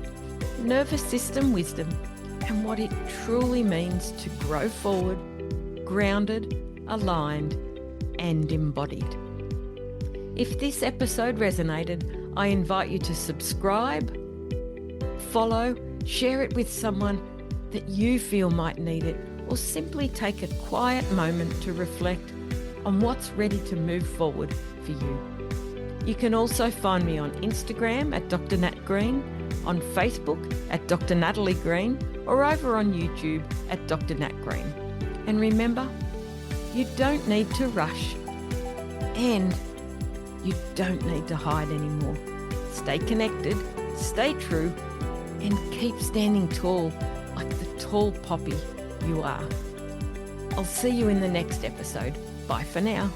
nervous system wisdom, and what it truly means to grow forward, grounded, aligned, and embodied. If this episode resonated, I invite you to subscribe, follow, share it with someone that you feel might need it, or simply take a quiet moment to reflect on what's ready to move forward for you. You can also find me on Instagram at Dr. Nat Green, on Facebook at Dr. Natalie Green, or over on YouTube at Dr. Nat Green. And remember, you don't need to rush, and you don't need to hide anymore. Stay connected, stay true, and keep standing tall like the tall poppy you are. I'll see you in the next episode. Bye for now.